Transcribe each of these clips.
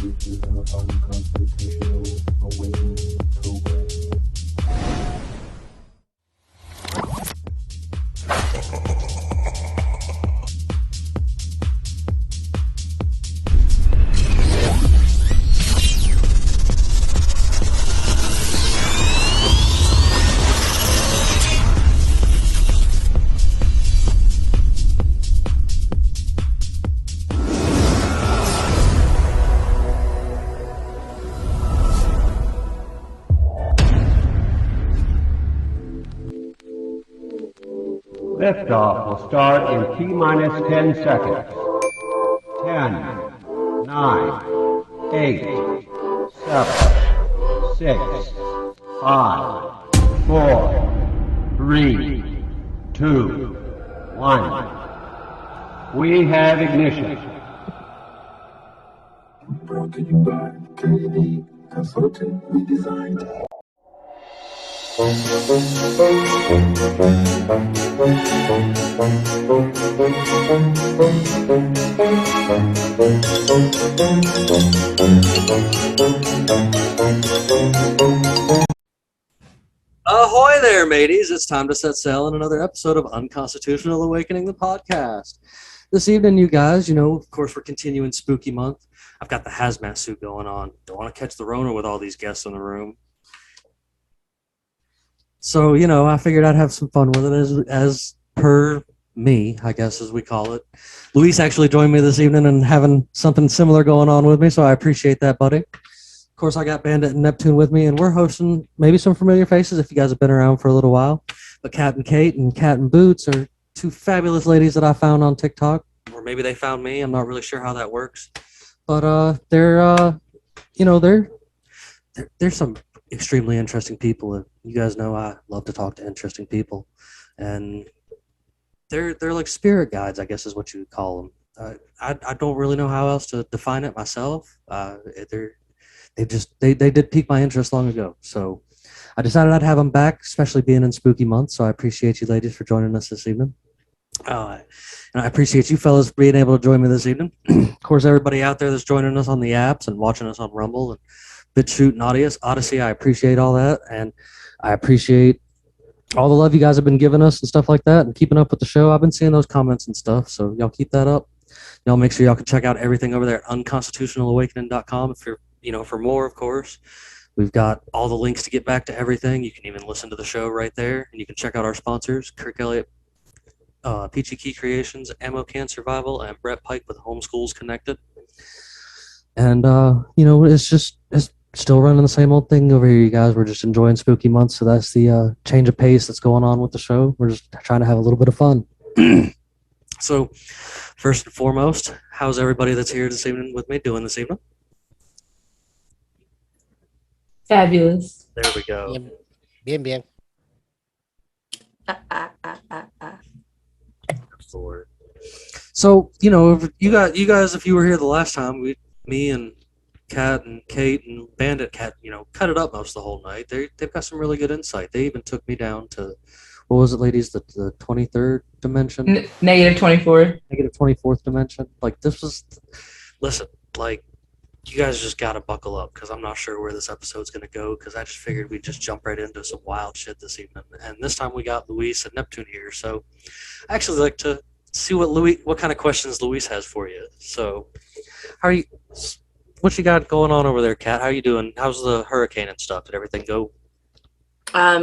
This is our Unconstitutional Awakening program. Liftoff will start in T-minus 10 seconds. 10, 9, 8, 7, 6, 5, 4, 3, 2, 1. We have ignition. Brought to you by KD Consulting Redesigned. Ahoy there, mateys. It's time to set sail in another episode of Unconstitutional Awakening, the podcast. This evening, you guys, of course, we're continuing Spooky Month. I've got the hazmat suit going on. Don't want to catch the Rona with all these guests in the room. So, I figured I'd have some fun with it as per me, I guess, as we call it. Luis actually joined me this evening and having something similar going on with me, so I appreciate that, buddy. Of course, I got Bandit and Neptune with me, and we're hosting maybe some familiar faces if you guys have been around for a little while. But Kaptin Kate and Kat'n'boots are two fabulous ladies that I found on TikTok, or maybe they found me. I'm not really sure how that works. But they're some extremely interesting people. You guys know I love to talk to interesting people, and they're like spirit guides, I guess is what you would call them. I don't really know how else to define it myself. They did pique my interest long ago, so I decided I'd have them back, especially being in Spooky Month. So I appreciate you ladies for joining us this evening. And I appreciate you fellas being able to join me this evening. Of course, everybody out there that's joining us on the apps and watching us on Rumble and BitChute and Odyssey, I appreciate all that, and I appreciate all the love you guys have been giving us and stuff like that, and keeping up with the show. I've been seeing those comments and stuff, so y'all keep that up. Y'all make sure y'all can check out everything over there at unconstitutionalawakening.com if you're, for more, of course. We've got all the links to get back to everything. You can even listen to the show right there, and you can check out our sponsors, Kirk Elliott, Peachy Key Creations, Ammo Can Survival, and Brett Pike with Homeschools Connected. And, it's still running the same old thing over here, you guys. We're just enjoying Spooky Month, so that's the change of pace that's going on with the show. We're just trying to have a little bit of fun. So, first and foremost, how's everybody that's here this evening with me doing this evening? Fabulous. There we go. Bien. So, if you guys, if you were here the last time, me and Kat and Kate and Bandit cut it up most of the whole night. They've got some really good insight. They even took me down to, what was it, ladies, the 23rd dimension? Negative 24th. Negative 24th dimension. Like, listen, like, you guys just got to buckle up, because I'm not sure where this episode's going to go, because I just figured we'd just jump right into some wild shit this evening. And this time we got Luis and Neptune here, so I actually like to see what kind of questions Luis has for you. So, what you got going on over there, Kat? How you doing? How's the hurricane and stuff? Did everything go?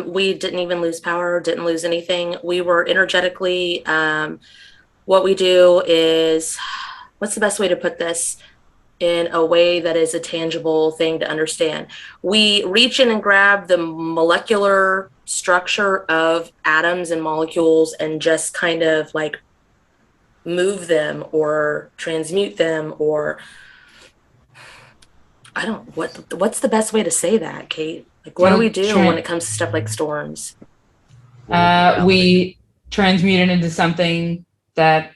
We didn't even lose power, didn't lose anything. We were energetically, what we do is, what's the best way to put this in a way that is a tangible thing to understand? We reach in and grab the molecular structure of atoms and molecules and just kind of like move them or transmute them, or what's the best way to say that, Kate? Like, what do we do when it comes to stuff like storms? We transmute it into something that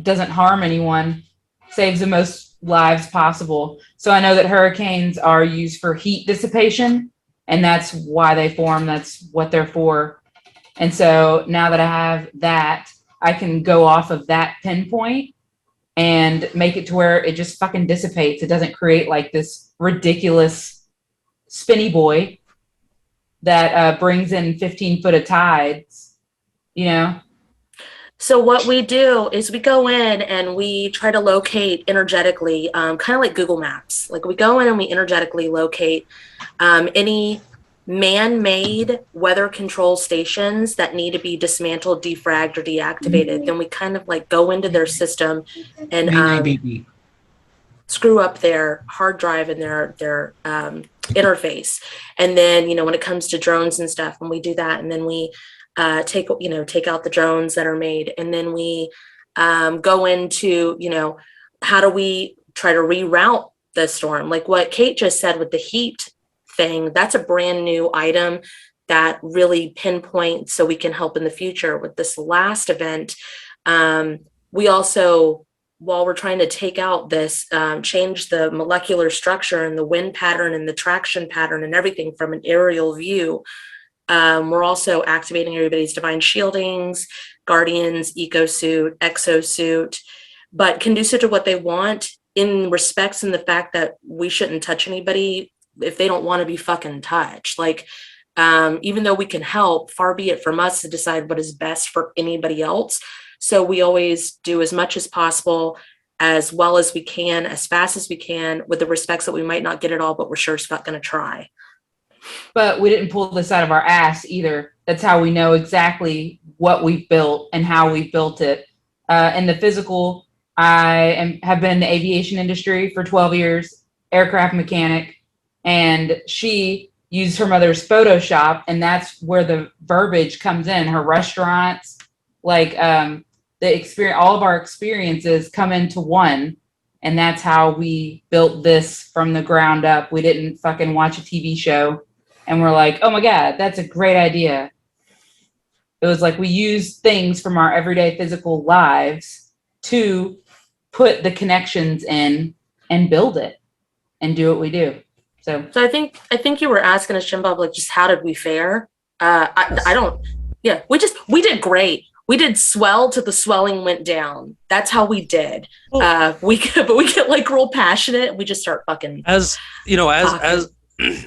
doesn't harm anyone, saves the most lives possible. So I know that hurricanes are used for heat dissipation, and that's why they form. That's what they're for. And so now that I have that, I can go off of that pinpoint and make it to where it just fucking dissipates. It doesn't create like this ridiculous spinny boy that brings in 15 foot of tides, you know? So what we do is we go in and we try to locate energetically, kind of like Google Maps. Like we go in and we energetically locate any man-made weather control stations that need to be dismantled, defragged, or deactivated. Then we kind of like go into their system and screw up their hard drive and their interface. And then, you know, when it comes to drones and stuff, when we do that, and then we take out the drones that are made, and then we go into, you know, how do we try to reroute the storm? Like what Kate just said with the heat thing, that's a brand new item that really pinpoints so we can help in the future. With this last event, we also, while we're trying to take out this, change the molecular structure and the wind pattern and the traction pattern and everything from an aerial view, we're also activating everybody's divine shieldings, guardians, ecosuit, exosuit, but conducive to what they want in respects in the fact that we shouldn't touch anybody if they don't want to be fucking touched. Like, even though we can help, far be it from us to decide what is best for anybody else. So we always do as much as possible, as well as we can, as fast as we can, with the respects that we might not get it all, but we're sure it's not going to try. But we didn't pull this out of our ass either. That's how we know exactly what we've built and how we built it. In the physical, have been in the aviation industry for 12 years, aircraft mechanic, and she used her mother's Photoshop, and that's where the verbiage comes in. Her restaurants, like the experience, all of our experiences come into one, and that's how we built this from the ground up. We didn't fucking watch a TV show and we're like, oh my God, that's a great idea. It was like we used things from our everyday physical lives to put the connections in and build it and do what we do. So I think you were asking us, Jim Bob, like, just how did we fare? We did great. We did swell till the swelling went down. That's how we did. We get like real passionate and we just start fucking. As you know, as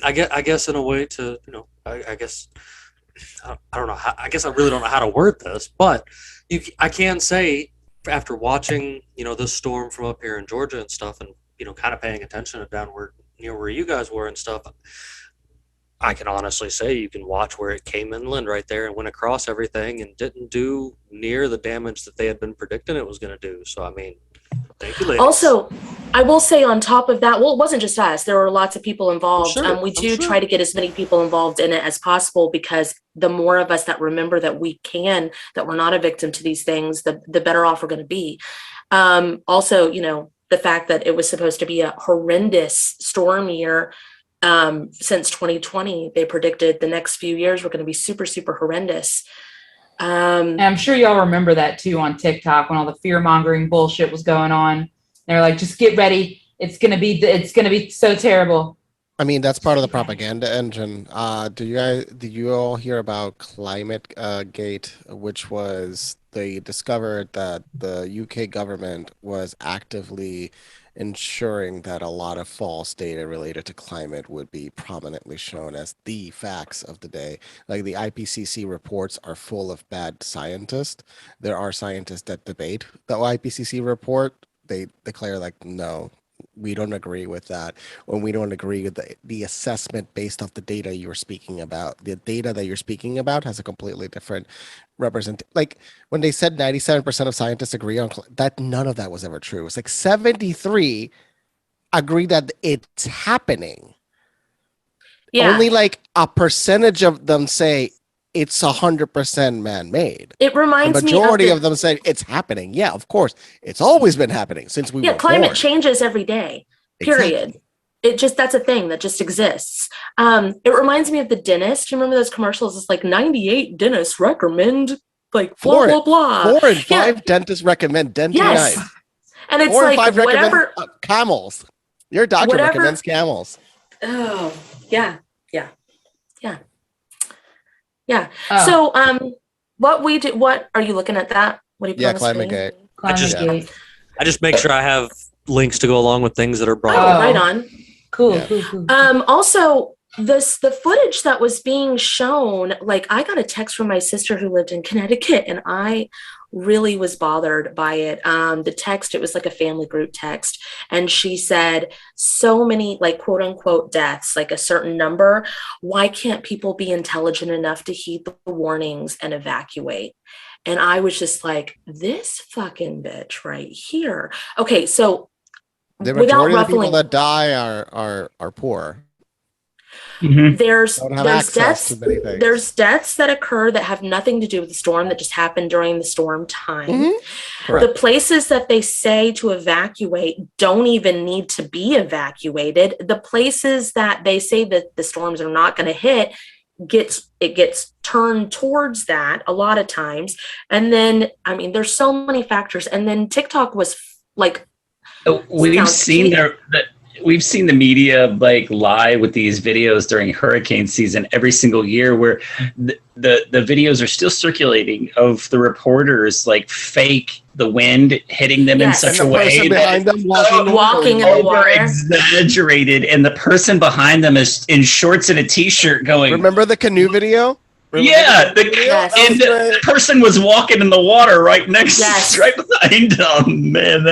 I guess in a way to, you know, I guess I don't know. I guess I really don't know how to word this, but I can say after watching, you know, this storm from up here in Georgia and stuff, and you know, kind of paying attention to downward near where you guys were and stuff, I can honestly say you can watch where it came inland right there and went across everything and didn't do near the damage that they had been predicting it was going to do. So, I mean, thank you, ladies. Also, I will say on top of that, well, it wasn't just us. There were lots of people involved. Sure, We do try to get as many people involved in it as possible, because the more of us that remember that that we're not a victim to these things, the better off we're going to be. Also, you know, the fact that it was supposed to be a horrendous storm year. Since 2020, they predicted the next few years were going to be super, super horrendous. and I'm sure y'all remember that too on TikTok when all the fear mongering bullshit was going on. They're like, just get ready. It's gonna be so terrible. I mean, that's part of the propaganda engine. Did you all hear about Climate Gate, which was they discovered that the UK government was actively ensuring that a lot of false data related to climate would be prominently shown as the facts of the day. Like the IPCC reports are full of bad scientists. There are scientists that debate the IPCC report. They declare like, no, we don't agree with that. When we don't agree with the assessment based off the data you're speaking about. The data that you're speaking about has a completely different like when they said 97% of scientists agree on that, none of that was ever true. It's like 73 agree that it's happening. Yeah. Only like a percentage of them say it's 100% man-made. It reminds me the majority of them say it's happening. Yeah, of course. It's always been happening since we were climate born. changes every day, period. Exactly. That's a thing that just exists. It reminds me of the dentist. You remember those commercials? It's like 98 dentists recommend like blah, blah, blah. 4 and 5 dentists recommend Dentine. Yes. And it's 4 like whatever. Camels. Your doctor recommends camels. Oh, yeah. Yeah. So, what are you looking at that? What do you Climate Gate. Climate Gate. I just make sure I have links to go along with things that are brought Oh, up. right on. Cool, Yeah. cool. Also, the footage that was being shown, like I got a text from my sister who lived in Connecticut, and I really was bothered by it. The text, it was like a family group text, and she said, so many like quote unquote deaths, like a certain number. Why can't people be intelligent enough to heed the warnings and evacuate? And I was just like, this fucking bitch right here. Okay, so The without majority of the people ruffling, that die are poor. Mhm. there's Don't have there's access deaths to many things. there's deaths that occur that have nothing to do with the storm, that just happened during the storm time. Mhm. The Correct. places that they say to evacuate don't even need to be evacuated. The places that they say that the storms are not going to hit gets turned towards that a lot of times. And then I mean there's so many factors, and then TikTok was like, We've seen we've seen the media like lie with these videos during hurricane season every single year, where the videos are still circulating of the reporters like fake the wind hitting them Yes. in And such the a way person that behind them walking in the water. exaggerated, and the person behind them is in shorts and a t-shirt going, Remember the canoe video? yeah, Yes. and the person was walking in the water right next, Yes. right behind them. Man,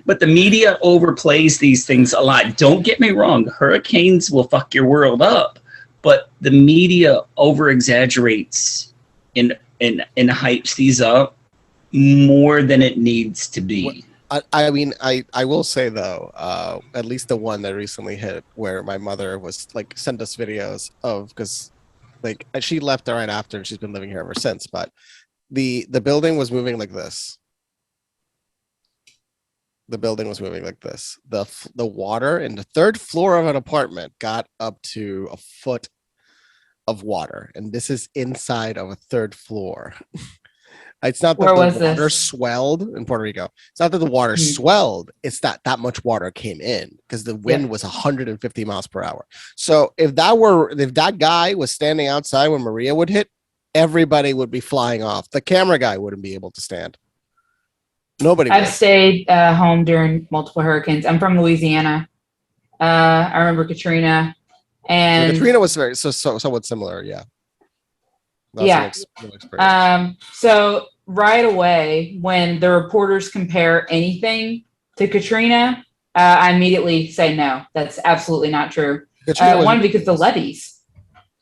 but the media overplays these things a lot. Don't get me wrong, hurricanes will fuck your world up, but the media over exaggerates and hypes these up more than it needs to be. I mean, I will say though, at least the one that recently hit, where my mother was like sent us videos of, because like she left right after, and she's been living here ever since. But the building was moving like this. The building was moving like this. The water in the third floor of an apartment got up to a foot of water, and this is inside of a third floor. It's not that Where the was water this? swelled in Puerto Rico. It's not that the water swelled. It's that much water came in because the wind was 150 miles per hour. So if that guy was standing outside when Maria would hit, everybody would be flying off. The camera guy wouldn't be able to stand. Nobody I've would. stayed home during multiple hurricanes. I'm from Louisiana. I remember Katrina, and Katrina was very somewhat similar. Yeah. Yeah. No experience. So right away, when the reporters compare anything to Katrina, I immediately say no. That's absolutely not true. Katrina was One, because the levees.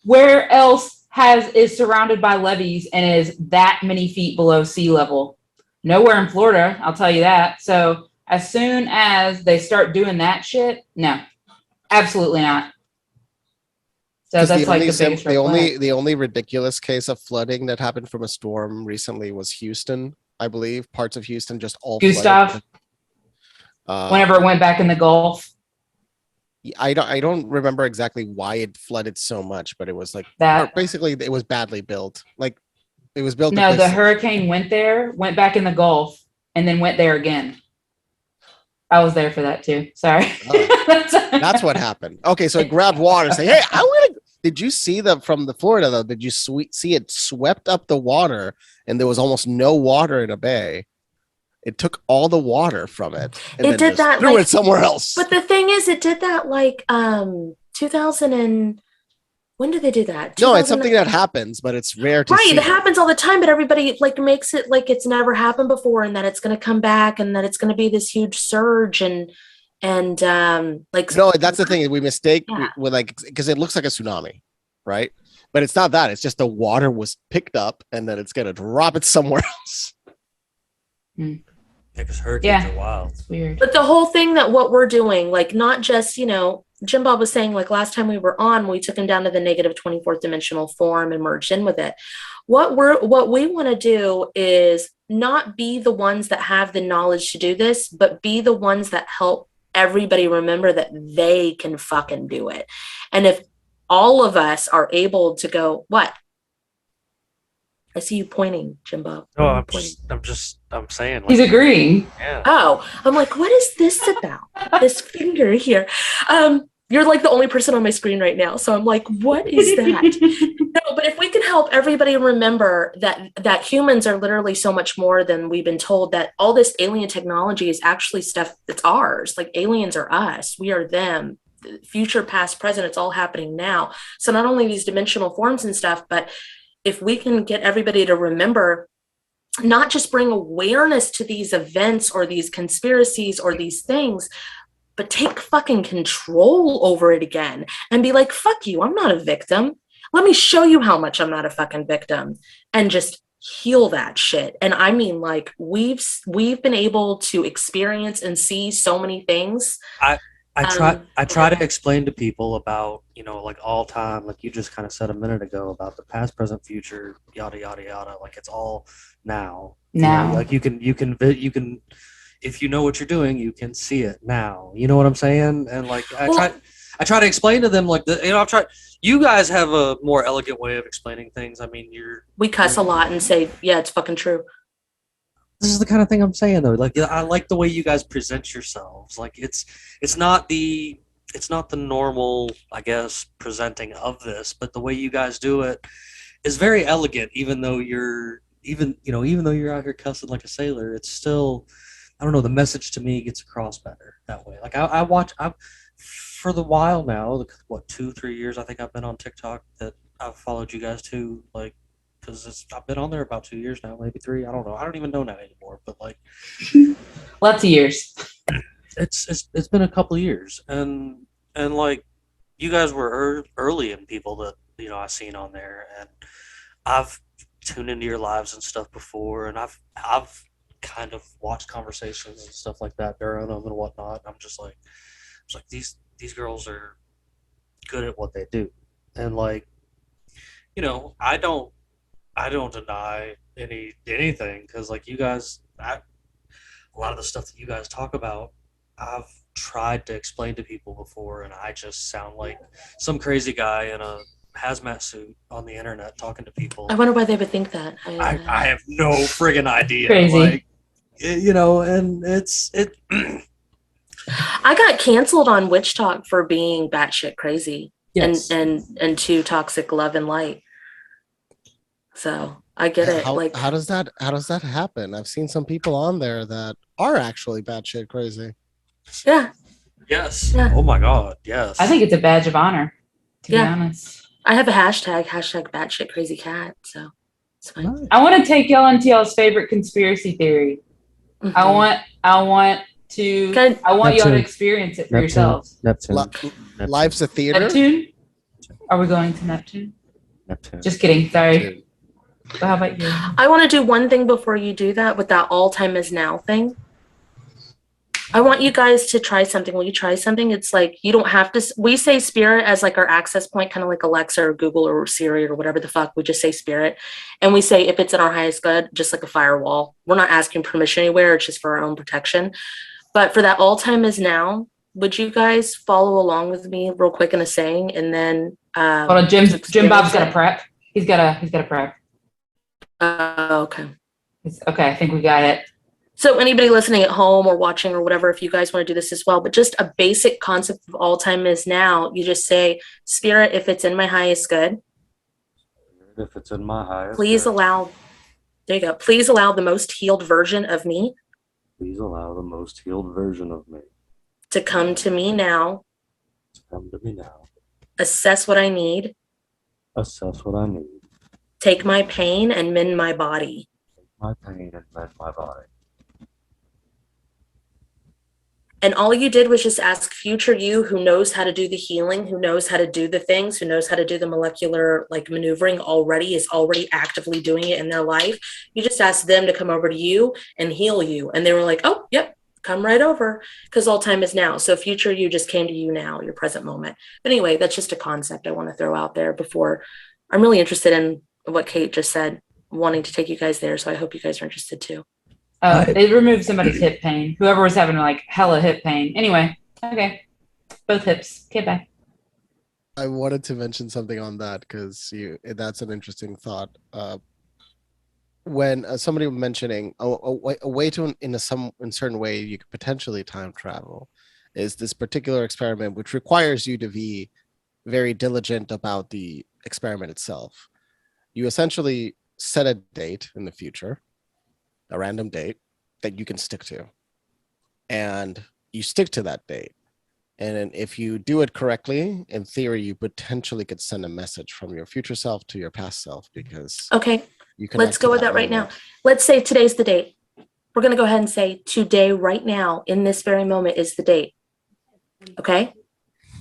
Where else is surrounded by levees and is that many feet below sea level? Nowhere in Florida, I'll tell you that. So as soon as they start doing that shit, no, absolutely not. So that's like the biggest red flag. the only ridiculous case of flooding that happened from a storm recently was Houston, I believe. Parts of Houston just all Gustav, flooded. whenever it went back in the Gulf. I don't remember exactly why it flooded so much, but it was like That basically it was badly built. Like it was built. No, the hurricane went there, went back in the Gulf, and then went there again. I was there for that too. Sorry. Oh, that's what happened. Okay, so it grabbed water and say, "Hey, I want to." Did you see from the Florida though? Did you see it swept up the water, and there was almost no water in a bay? It took all the water from it. And it did that. Threw like, it somewhere else. But the thing is, it did that like 2000 and when did they do that? No, it's something that happens, but it's rare to see. Right, it happens all the time, but everybody like makes it like it's never happened before, and that it's going to come back, and that it's going to be this huge surge, and like no, that's the thing we mistake Yeah. with like because it looks like a tsunami, right? But it's not that. It's just the water was picked up, and then it's going to drop it somewhere else. Because hurricanes are wild. It's weird. But the whole thing that what we're doing, like not just, Jim Bob was saying, like last time we were on, we took him down to the negative 24th dimensional form and merged in with it. What we want to do is not be the ones that have the knowledge to do this, but be the ones that help everybody remember that they can fucking do it. And if all of us are able to go, what? I see you pointing, Jim Bob. No, I'm saying. Like, He's agreeing. yeah. Oh, I'm like, what is this about? This finger here. You're like the only person on my screen right now. So I'm like, what is that? No, but if we can help everybody remember that humans are literally so much more than we've been told, that all this alien technology is actually stuff that's ours. Like aliens are us, we are them. Future, past, present, it's all happening now. So not only these dimensional forms and stuff, but if we can get everybody to remember, not just bring awareness to these events or these conspiracies or these things, but take fucking control over it again and be like, fuck you, I'm not a victim. Let me show you how much I'm not a fucking victim, and just heal that shit. And I mean, like, we've been able to experience and see so many things. I try to explain to people about, like all time, like you just kind of said a minute ago, about the past, present, future, yada yada yada. Like it's all now. Like you can if you know what you're doing, you can see it now. You know what I'm saying? And like I try to explain to them, like I've tried. You guys have a more elegant way of explaining things. I mean, we cuss a lot and say, yeah, it's fucking true. This is the kind of thing I'm saying though. Like I like the way you guys present yourselves. Like it's not the normal, I guess, presenting of this, but the way you guys do it is very elegant. Even though you're out here cussing like a sailor, it's still, I don't know, the message to me gets across better that way. Like I've for the while now, what, 2-3 years I think I've been on TikTok, that I've followed you guys too, like, because I've been on there about 2 years now, maybe 3. I don't know. I don't even know now anymore. But like, lots of years. It's been a couple of years, and like, you guys were early in people that I've seen on there, and I've tuned into your lives and stuff before, and I've kind of watched conversations and stuff like that during them and whatnot. I'm just like, these girls are good at what they do, and like, I don't deny anything, because like you guys, a lot of the stuff that you guys talk about, I've tried to explain to people before, and I just sound like some crazy guy in a hazmat suit on the internet talking to people. I wonder why they would think that. I have no friggin' idea. Crazy. Like, and it. I got canceled on Witch Talk for being batshit crazy. Yes. and too toxic love and light. So I get it. How does that happen? I've seen some people on there that are actually batshit crazy. Yeah. Yes. Yeah. Oh my God. Yes. I think it's a badge of honor, to be honest. I have a hashtag batshit crazy cat. So it's fine. Nice. I want to take y'all into y'all's favorite conspiracy theory. Mm-hmm. I want y'all to experience it for yourselves. Neptune. Life's a theater. Neptune? Are we going to Neptune? Neptune. Just kidding. Sorry. But how about you? I want to do one thing before you do that, with that all time is now thing. I want you guys to try something. When you try something, it's like, you don't have to, we say spirit as like our access point, kind of like Alexa or Google or Siri or whatever the fuck. We just say spirit. And we say, if it's in our highest good, just like a firewall. We're not asking permission anywhere. It's just for our own protection. But for that all time is now, would you guys follow along with me real quick in a saying? And then hold on, Jim Bob's got a prep. He's got a prep. Okay. Okay, I think we got it. So anybody listening at home or watching or whatever, if you guys want to do this as well, but just a basic concept of all time is now, you just say, spirit, if it's in my highest good. If it's in my highest please good. allow, there you go. Please allow the most healed version of me. Please allow the most healed version of me to come to me now. to come to me now. Assess what I need. Assess what I need. Take my pain and mend my body. Take my pain and mend my body. And all you did was just ask future you, who knows how to do the healing, who knows how to do the things, who knows how to do the molecular like maneuvering already, is already actively doing it in their life. You just asked them to come over to you and heal you. And they were like, oh, yep, come right over, because all time is now. So future you just came to you now, your present moment. But anyway, that's just a concept I want to throw out there before. I'm really interested in what Kate just said, wanting to take you guys there. So I hope you guys are interested too. It removed somebody's hip pain. Whoever was having like hella hip pain. Anyway, okay. Both hips. Okay, bye. I wanted to mention something on that because that's an interesting thought. When somebody was mentioning a way to, in a certain way, you could potentially time travel, is this particular experiment, which requires you to be very diligent about the experiment itself. You essentially set a date in the future, a random date that you can stick to, and you stick to that date. And if you do it correctly, in theory, you potentially could send a message from your future self to your past self, because Okay, you can. let's go with that right now. Let's say today's the date. We're going to go ahead and say today, right now, in this very moment is the date. Okay?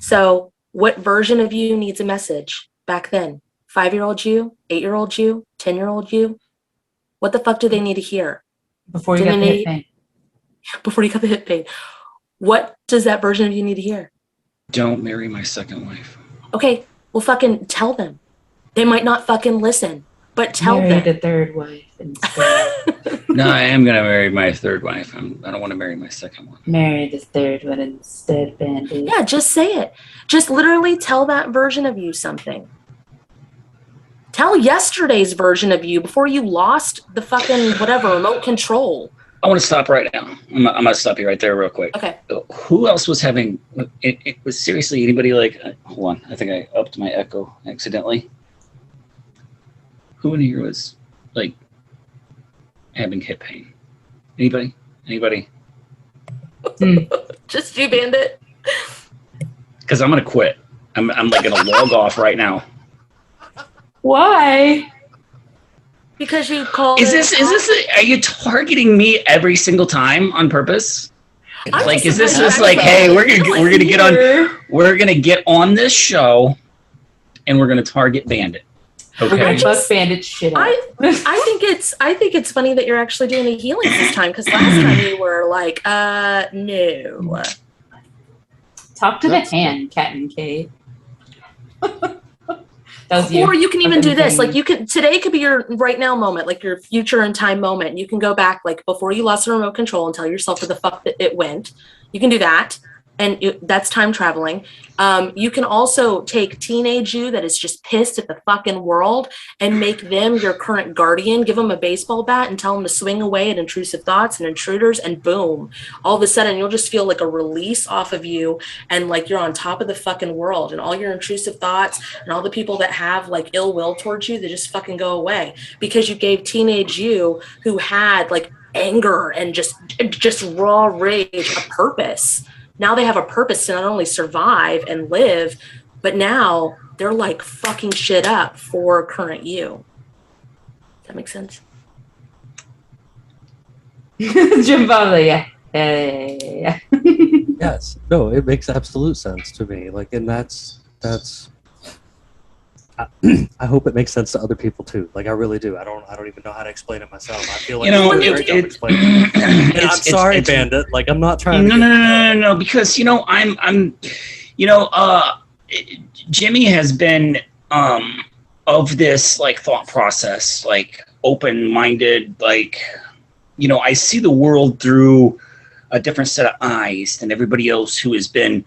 So what version of you needs a message back then? 5-year-old you, 8-year-old you, 10-year-old you? What the fuck do they need to hear? Before you got the hit pain. Before you got the hit pain. What does that version of you need to hear? Don't marry my second wife. Okay, well fucking tell them. They might not fucking listen, but tell Marry them. the third wife instead. No, I am gonna marry my third wife. I don't want to marry my second one. Marry the third one instead, Bandit. Yeah, just say it. Just literally tell that version of you something. Tell yesterday's version of you before you lost the fucking whatever remote control. I want to stop right now. I'm gonna stop you right there real quick. Okay. Who else was having? It was seriously anybody like? Hold on, I think I upped my echo accidentally. Who in here was like having hip pain? Anybody? Anybody? Just you, Bandit. Because I'm gonna quit. I'm like gonna log off right now. Why? Because you called. Is this? Are you targeting me every single time on purpose? I'm Like, is just this just surprised like, that hey, we're you're gonna get on this show, and we're gonna target Bandit. We're gonna Okay. fuck Bandit shit up. I think it's funny that you're actually doing the healing this time, because last time you were like, no. Talk to the hand, Kaptin Kate. Or you can even do this. thing. Like today could be your right now moment, like your future in time moment. You can go back like before you lost the remote control and tell yourself where the fuck that it went. You can do that. And that's time traveling. You can also take teenage you that is just pissed at the fucking world and make them your current guardian. Give them a baseball bat and tell them to swing away at intrusive thoughts and intruders, and boom, all of a sudden you'll just feel like a release off of you, and like you're on top of the fucking world, and all your intrusive thoughts and all the people that have like ill will towards you, they just fucking go away, because you gave teenage you, who had like anger and just raw rage, a purpose. Now they have a purpose to not only survive and live, but now they're like fucking shit up for current you. Does that make sense? Jimbo, yeah. Yes. No, it makes absolute sense to me. Like, and that's. I hope it makes sense to other people too. Like, I really do. I don't even know how to explain it myself. I feel like I'm sorry, Bandit. Like, I'm not trying. No. Because I'm Jimmy has been of this like thought process, like open-minded, like I see the world through a different set of eyes than everybody else who has been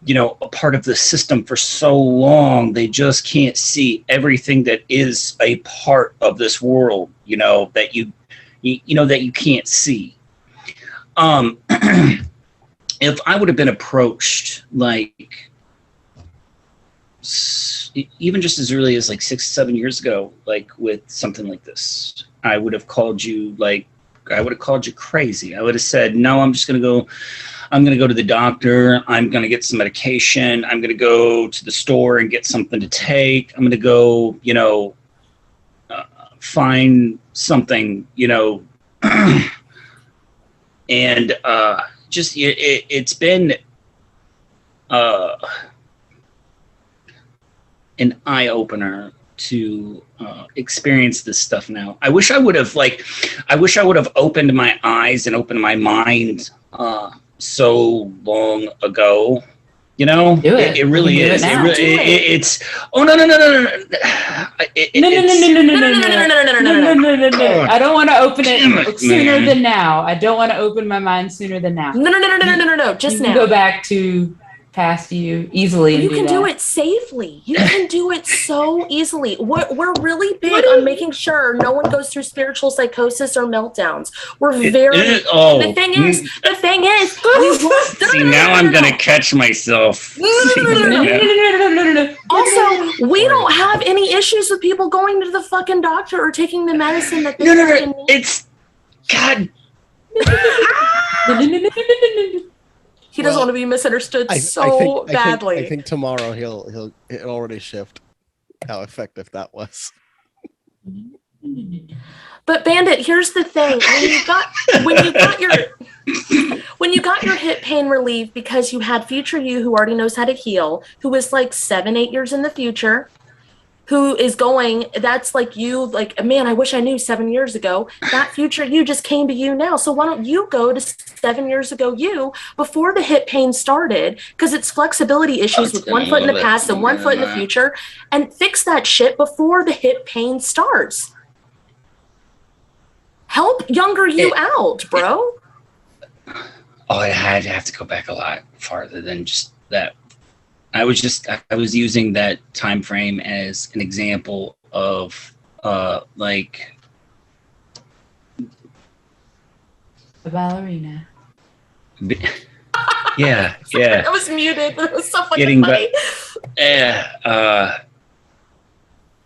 a part of the system for so long. They just can't see everything that is a part of this world, that that you can't see. If I would have been approached like even just as early as like 6-7 years ago, like with something like this, I would have called you crazy. I would have said, no, I'm going to go to the doctor. I'm going to get some medication. I'm going to go to the store and get something to take. I'm going to go, find something, and just it's been an eye-opener to experience this stuff now. I wish I would have opened my eyes and opened my mind so long ago. Do it. It really is. It's no. I don't want to open it sooner than now. I don't want to open my mind sooner than now. No. Just now. Go back to past you easily. You can do it safely. You can do it so easily. We're really big on making sure no one goes through spiritual psychosis or meltdowns. We're very. The thing is, See, now I'm gonna catch myself. Also, we don't have any issues with people going to the fucking doctor or taking the medicine that they No. fucking need. It's God. He doesn't want to be misunderstood so badly. I think tomorrow he'll already shift how effective that was. But Bandit, here's the thing: when you got your hip pain relief because you had future you who already knows how to heal, who is like 7-8 years in the future, who is going, that's like you, like, man, I wish I knew 7 years ago. That future you just came to you now. So why don't you go to 7 years ago you before the hip pain started? Because it's flexibility issues with 1 foot in the past and 1 foot in the future, and fix that shit before the hip pain starts. Help younger you out, bro. I have to go back a lot farther than just that. I was using that time frame as an example of like a ballerina. Yeah. I was muted. It was so fucking Getting funny.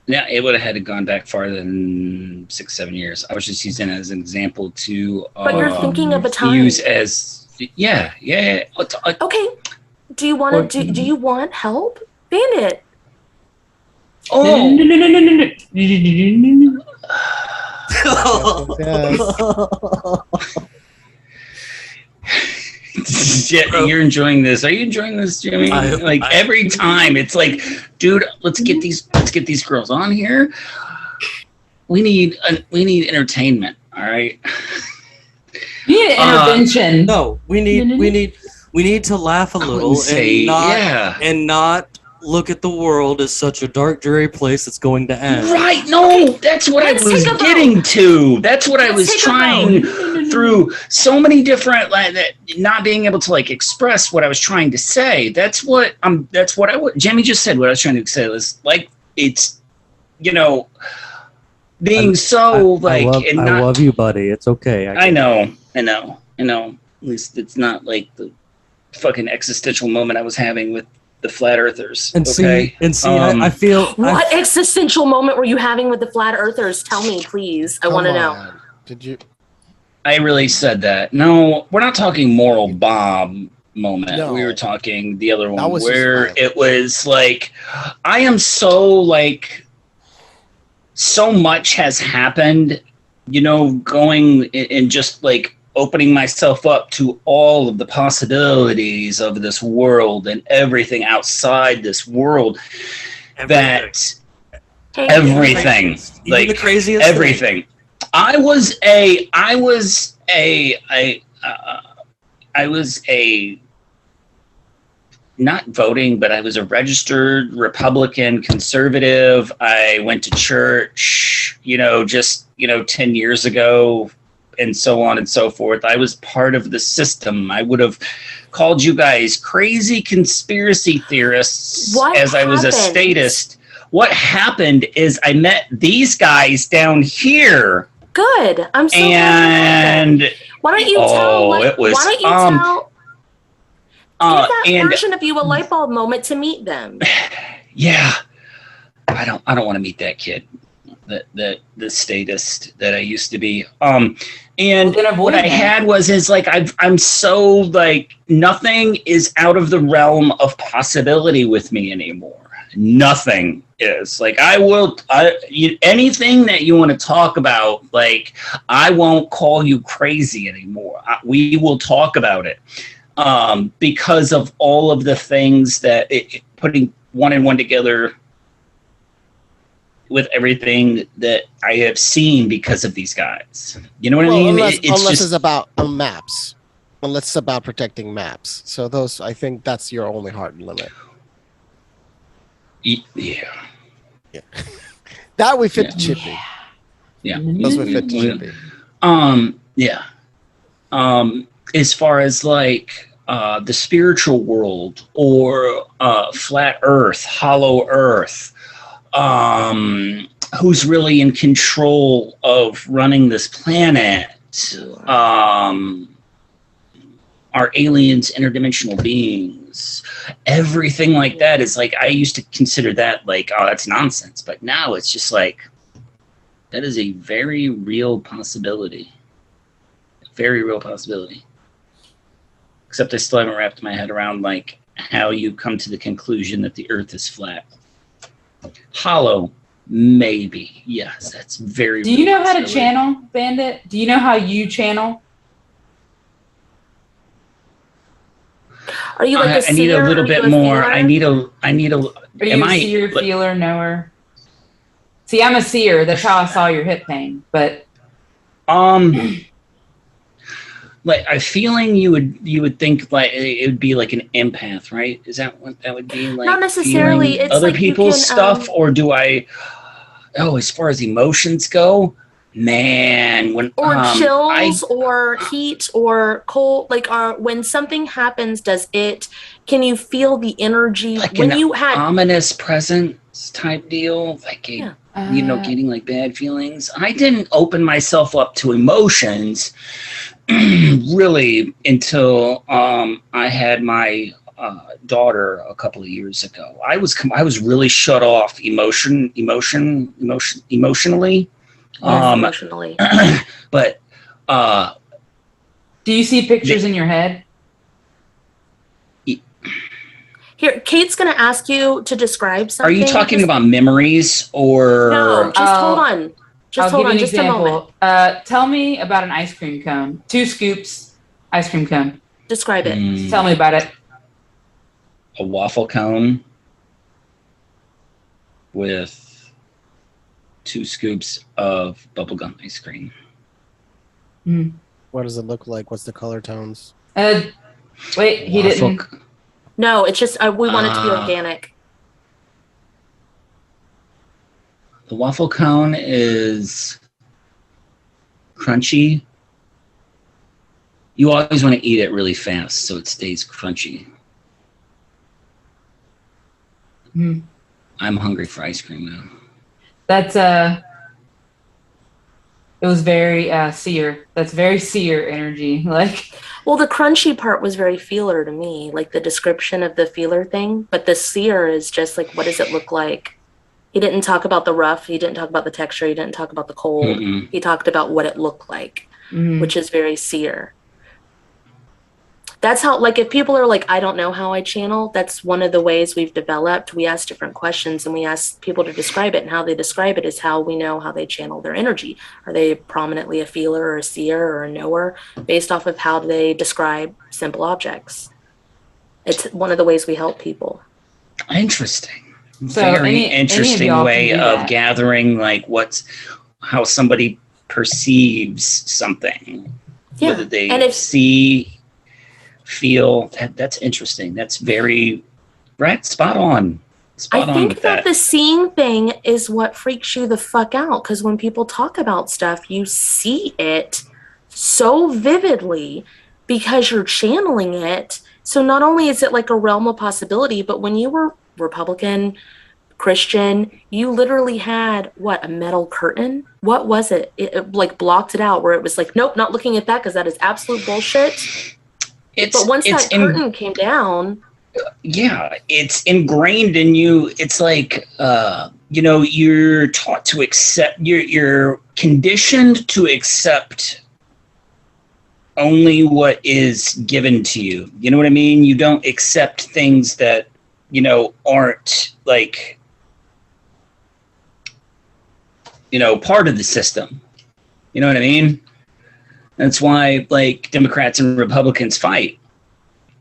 Yeah, it would have had to gone back farther than 6-7 years. I was just using it as an example to But you're thinking of a time. use as yeah. Okay. Do you want to do you want help? Bandit. Oh. You're enjoying this. Are you enjoying this, Jimmy? Every time it's like, dude, let's get these girls on here. We need entertainment, all right? We need intervention. No, we need to laugh a little and not look at the world as such a dark, dreary place that's going to end. Right? No, that's what I was getting to. That's what I was trying through so many different not being able to express what I was trying to say. That's what Jimmy just said. What I was trying to say was it's being I love you, buddy. It's okay. I know. At least it's not like the fucking existential moment I was having with the flat earthers. And I feel what existential moment were you having with the flat earthers? Tell me, please. I want to know. Did you? I really said that. No, we're not talking moral bomb moment. No. We were talking the other one where it was I am so much has happened, going and just opening myself up to all of the possibilities of this world and everything outside this world. Everything. Even the craziest everything. Thing. I was a not voting, but I was a registered Republican conservative. I went to church, 10 years ago, and so on and so forth. I was part of the system. I would have called you guys crazy conspiracy theorists I was a statist. What happened is I met these guys down here. Good. I'm so glad. Why don't you tell? It was. Why don't you tell? Give that version of you a light bulb moment to meet them. Yeah, I don't want to meet that kid, the statist that I used to be. And what I had was I'm so nothing is out of the realm of possibility with me anymore. Nothing is anything that you want to talk about, I won't call you crazy anymore. We will talk about it because of all of the things that putting one and one together with everything that I have seen because of these guys. You know what I mean? Unless it's about maps. Unless it's about protecting maps. So those, I think that's your only hard limit. Yeah. That we fit to Chippy. Yeah. Those would fit to Chippy. Yeah. As far as the spiritual world or flat earth, hollow earth, who's really in control of running this planet, are aliens, interdimensional beings, everything like that is like, I used to consider that like, oh, that's nonsense. But now it's just like, that is a very real possibility. Very real possibility. Except I still haven't wrapped my head around like how you come to the conclusion that the earth is flat. Hollow, maybe. Yes, that's very Do you real know how to possibility. channel, Bandit? Do you know how you channel? Are you like a I need a seer? little Are you bit a more. feeler? I need a. Are you Am a I? seer, feeler, knower? See, I'm a seer. That's how I saw your hip pain. But like a feeling you would think like it would be like an empath, right? Is that what that would be like? Not necessarily. Feeling It's other like you people's can, stuff, or do I? Oh, as far as emotions go, man, when or chills I or heat or cold, like when something happens, can you feel the energy like when an you had ominous presence type deal, like a, Yeah. getting like bad feelings. I didn't open myself up to emotions really until I had my daughter a couple of years ago. I was really shut off emotionally. Yes, emotionally. But do you see pictures in your head? Here, Kate's going to ask you to describe are something. you talking about memories or? No, just hold on. Just hold on, just a moment. Tell me about an ice cream cone. 2 scoops, ice cream cone. Describe it. Mm. Tell me about it. A waffle cone with 2 scoops of bubblegum ice cream. Mm. What does it look like? What's the color tones? Wait, he didn't. No, it's just we want it to be organic. The waffle cone is crunchy. You always want to eat it really fast so it stays crunchy. Mm. I'm hungry for ice cream now. That's it was very seer. That's very seer energy. Like, well, the crunchy part was very feeler to me, like the description of the feeler thing. But the seer is just like, what does it look like? He didn't talk about the rough. He didn't talk about the texture. He didn't talk about the cold. Mm-mm. He talked about what it looked like, which is very seer. That's how, like, if people are like, I don't know how I channel, that's one of the ways we've developed. We ask different questions and we ask people to describe it. And how they describe it is how we know how they channel their energy. Are they prominently a feeler or a seer or a knower based off of how they describe simple objects? It's one of the ways we help people. Interesting. So Very interesting way of that. gathering like how somebody perceives something. Yeah. Whether they And see, feel. That's interesting. That's very right. Spot on. I think that the seeing thing is what freaks you the fuck out, because when people talk about stuff, you see it so vividly because you're channeling it. So not only is it like a realm of possibility, but when you were Republican, Christian, you literally had a metal curtain? What was it? It like blocked it out, where it was like, nope, not looking at that because that is absolute bullshit. But once that curtain came down, yeah, it's ingrained in you. It's like you're taught to accept. You're conditioned to accept only what is given to you. You know what I mean? You don't accept things that aren't like part of the system. You know what I mean? That's why like Democrats and Republicans fight.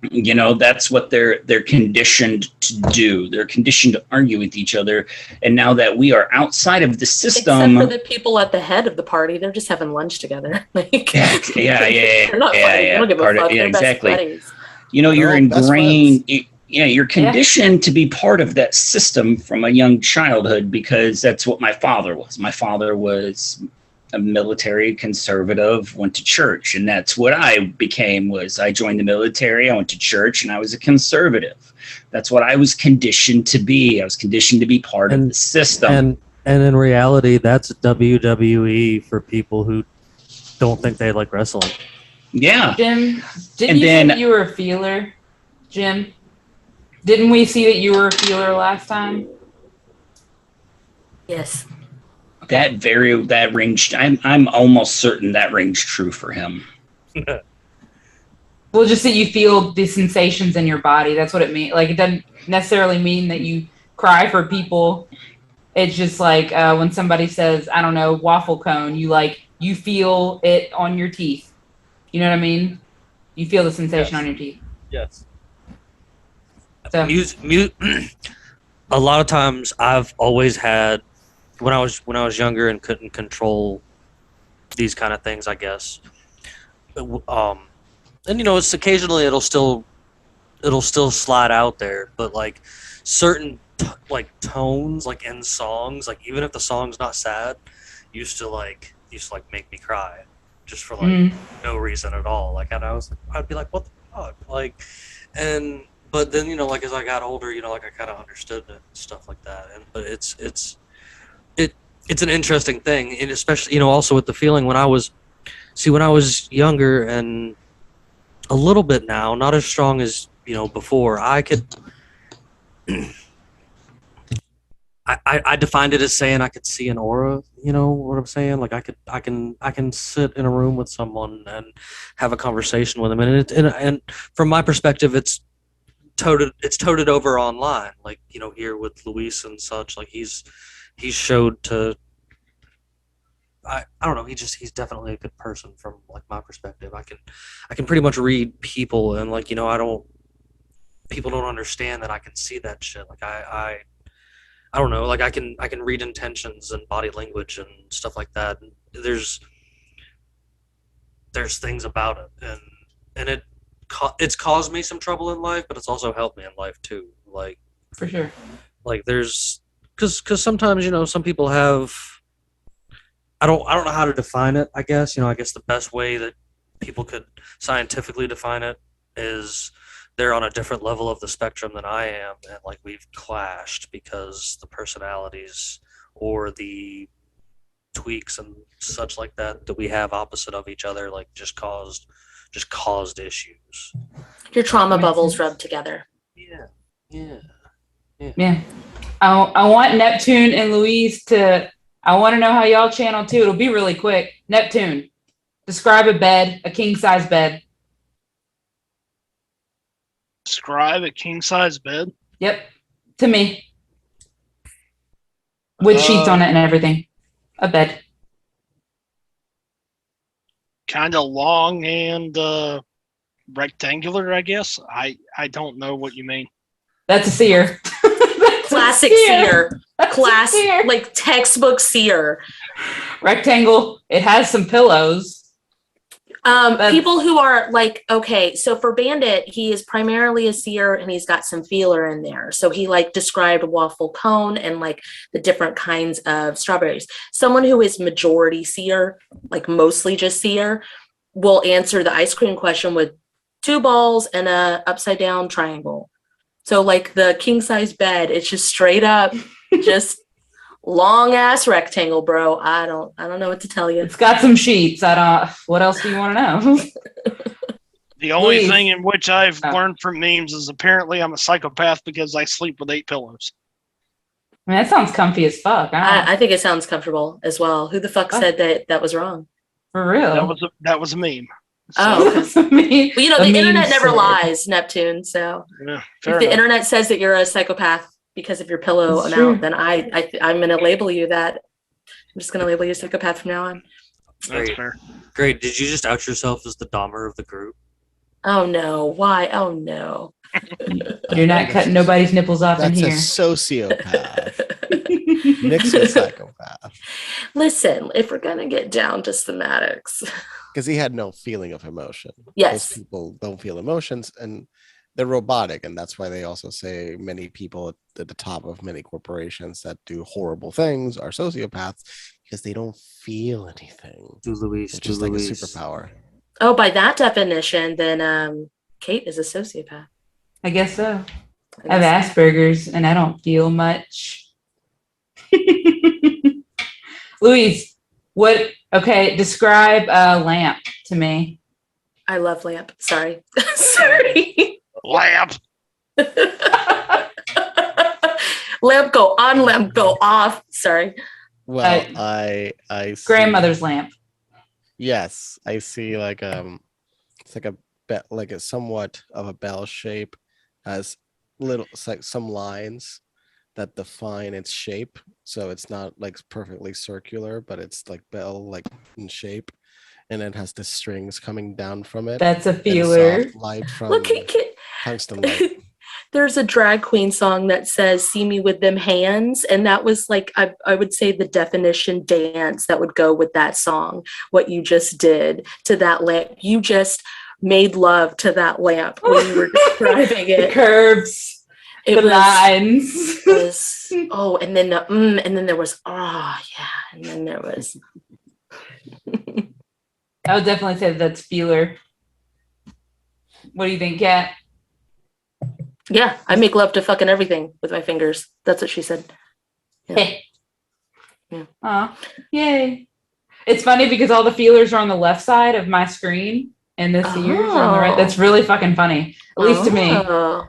That's what they're conditioned to do. They're conditioned to argue with each other. And now that we are outside of the system, except for the people at the head of the party, they're just having lunch together. Like, yeah. They're not fighting. They don't give a fuck. They're Exactly. best buddies. You're ingrained. You're conditioned to be part of that system from a young childhood because that's what my father was. My father was a military conservative, went to church, and that's what I became. I joined the military, I went to church, and I was a conservative. That's what I was conditioned to be. I was conditioned to be part of the system. And in reality, that's WWE for people who don't think they like wrestling. Yeah. Jim, didn't And you say then- that you were a feeler? Jim, didn't we see that you were a feeler last time? Yes. That rings. I'm almost certain that rings true for him. Well, just that you feel the sensations in your body. That's what it means. Like, it doesn't necessarily mean that you cry for people. It's just like when somebody says, I don't know, waffle cone, you feel it on your teeth. You know what I mean? You feel the sensation on your teeth. Yes. So, A lot of times I've always had when I was younger and couldn't control these kind of things, I guess. And it's occasionally it'll still slide out there, but like certain tones like in songs, like even if the song's not sad, used to make me cry just for no reason at all. Like I'd be like, what the fuck? Like, but then as I got older, I kind of understood it and stuff like that. But it's an interesting thing, and especially also with the feeling when I was younger and a little bit now, not as strong as before. I could. I defined it as saying I could see an aura. You know what I'm saying? Like I can sit in a room with someone and have a conversation with them, and from my perspective, it's toted over online. Like here with Luis and such. Like he's showed to. I don't know. He's definitely a good person from like my perspective. I can pretty much read people, and people don't understand that I can see that shit. Like I don't know. Like I can read intentions and body language and stuff like that. And there's things about it, and it's caused me some trouble in life, but it's also helped me in life too. Like for sure. Like there's because sometimes some people have. I don't know how to define it. I guess I guess the best way that people could scientifically define it is they're on a different level of the spectrum than I am, and like we've clashed because the personalities or the tweaks and such like that we have opposite of each other like just caused issues. Your trauma bubbles rubbed together. Yeah. I want Neptune and Louise to. I want to know how y'all channel too. It'll be really quick. Neptune, describe a king size bed. Describe a king size bed? Yep, to me. With sheets on it and everything. A bed. Kind of long and rectangular, I guess. I don't know what you mean. That's a seer. Classic seer. Like textbook seer. Rectangle. It has some pillows. People who are like, okay, so for Bandit, he is primarily a seer and he's got some feeler in there. So he like described waffle cone and like the different kinds of strawberries. Someone who is majority seer, like mostly just seer, will answer the ice cream question with 2 balls and a upside down triangle. So like the king size bed, it's just straight up, just long ass rectangle, bro. I don't know what to tell you. It's got some sheets. What else do you want to know? The only thing in which I've learned from memes is apparently I'm a psychopath because I sleep with 8 pillows. I mean, that sounds comfy as fuck. I think it sounds comfortable as well. Who the fuck said that was wrong? For real? That was a meme. So, well, the internet never lies, Neptune. So if the internet says that you're a psychopath because of your pillow amount, then I'm going to label you that. I'm just going to label you a psychopath from now on. That's fair. Great. Did you just out yourself as the Dahmer of the group? Oh no! Why? Oh no! You're not cutting nobody's nipples off in here. That's a sociopath. Nick's a psychopath. Listen, if we're gonna get down to schematics, because he had no feeling of emotion. Yes, most people don't feel emotions, and they're robotic, and that's why they also say many people at the top of many corporations that do horrible things are sociopaths because they don't feel anything. Which is like a superpower. Oh, by that definition, then Kate is a sociopath. I guess so. I have Asperger's and I don't feel much. Louise, describe a lamp to me. I love lamp. Sorry. Sorry. Lamp. Lamp go on, lamp go off. Sorry. Well, I see, Grandmother's lamp. yes, I see like it's like a like a somewhat of a bell shape, has little, it's like some lines that define its shape. So it's not like perfectly circular, but it's like bell like in shape, and it has the strings coming down from it. That's a and feeler. soft light from Look, tungsten light. there's a drag queen song that says "See me with them hands," and that was like I would say the definition dance that would go with that song. What you just did to that lamp, you just made love to that lamp when you were describing The it. curves, It the lines. was and then the and then there was yeah, and then there was. I would definitely say that's feeler. What do you think, Kat? Yeah, I make love to fucking everything with my fingers. That's what she said. Yeah. Yeah. Aw, yay. It's funny because all the feelers are on the left side of my screen and the seers are on the right. That's really fucking funny, at least to me. Oh.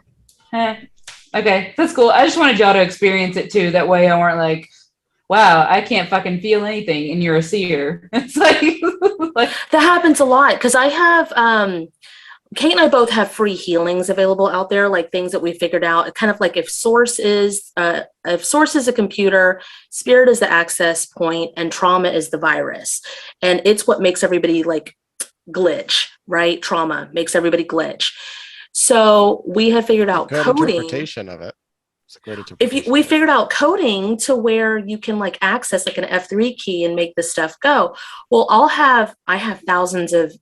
Okay, that's cool. I just wanted y'all to experience it too. That way I weren't like, wow, I can't fucking feel anything and you're a seer. It's like That happens a lot because I have Kate and I both have free healings available out there, like things that we figured out. Kind of like if source is a computer, spirit is the access point, and trauma is the virus, and it's what makes everybody like glitch, right? Trauma makes everybody glitch. So we have figured out Good coding. interpretation of it. It's a great interpretation. We figured out coding to where you can like access like an F3 key and make the stuff go. Well, I have thousands of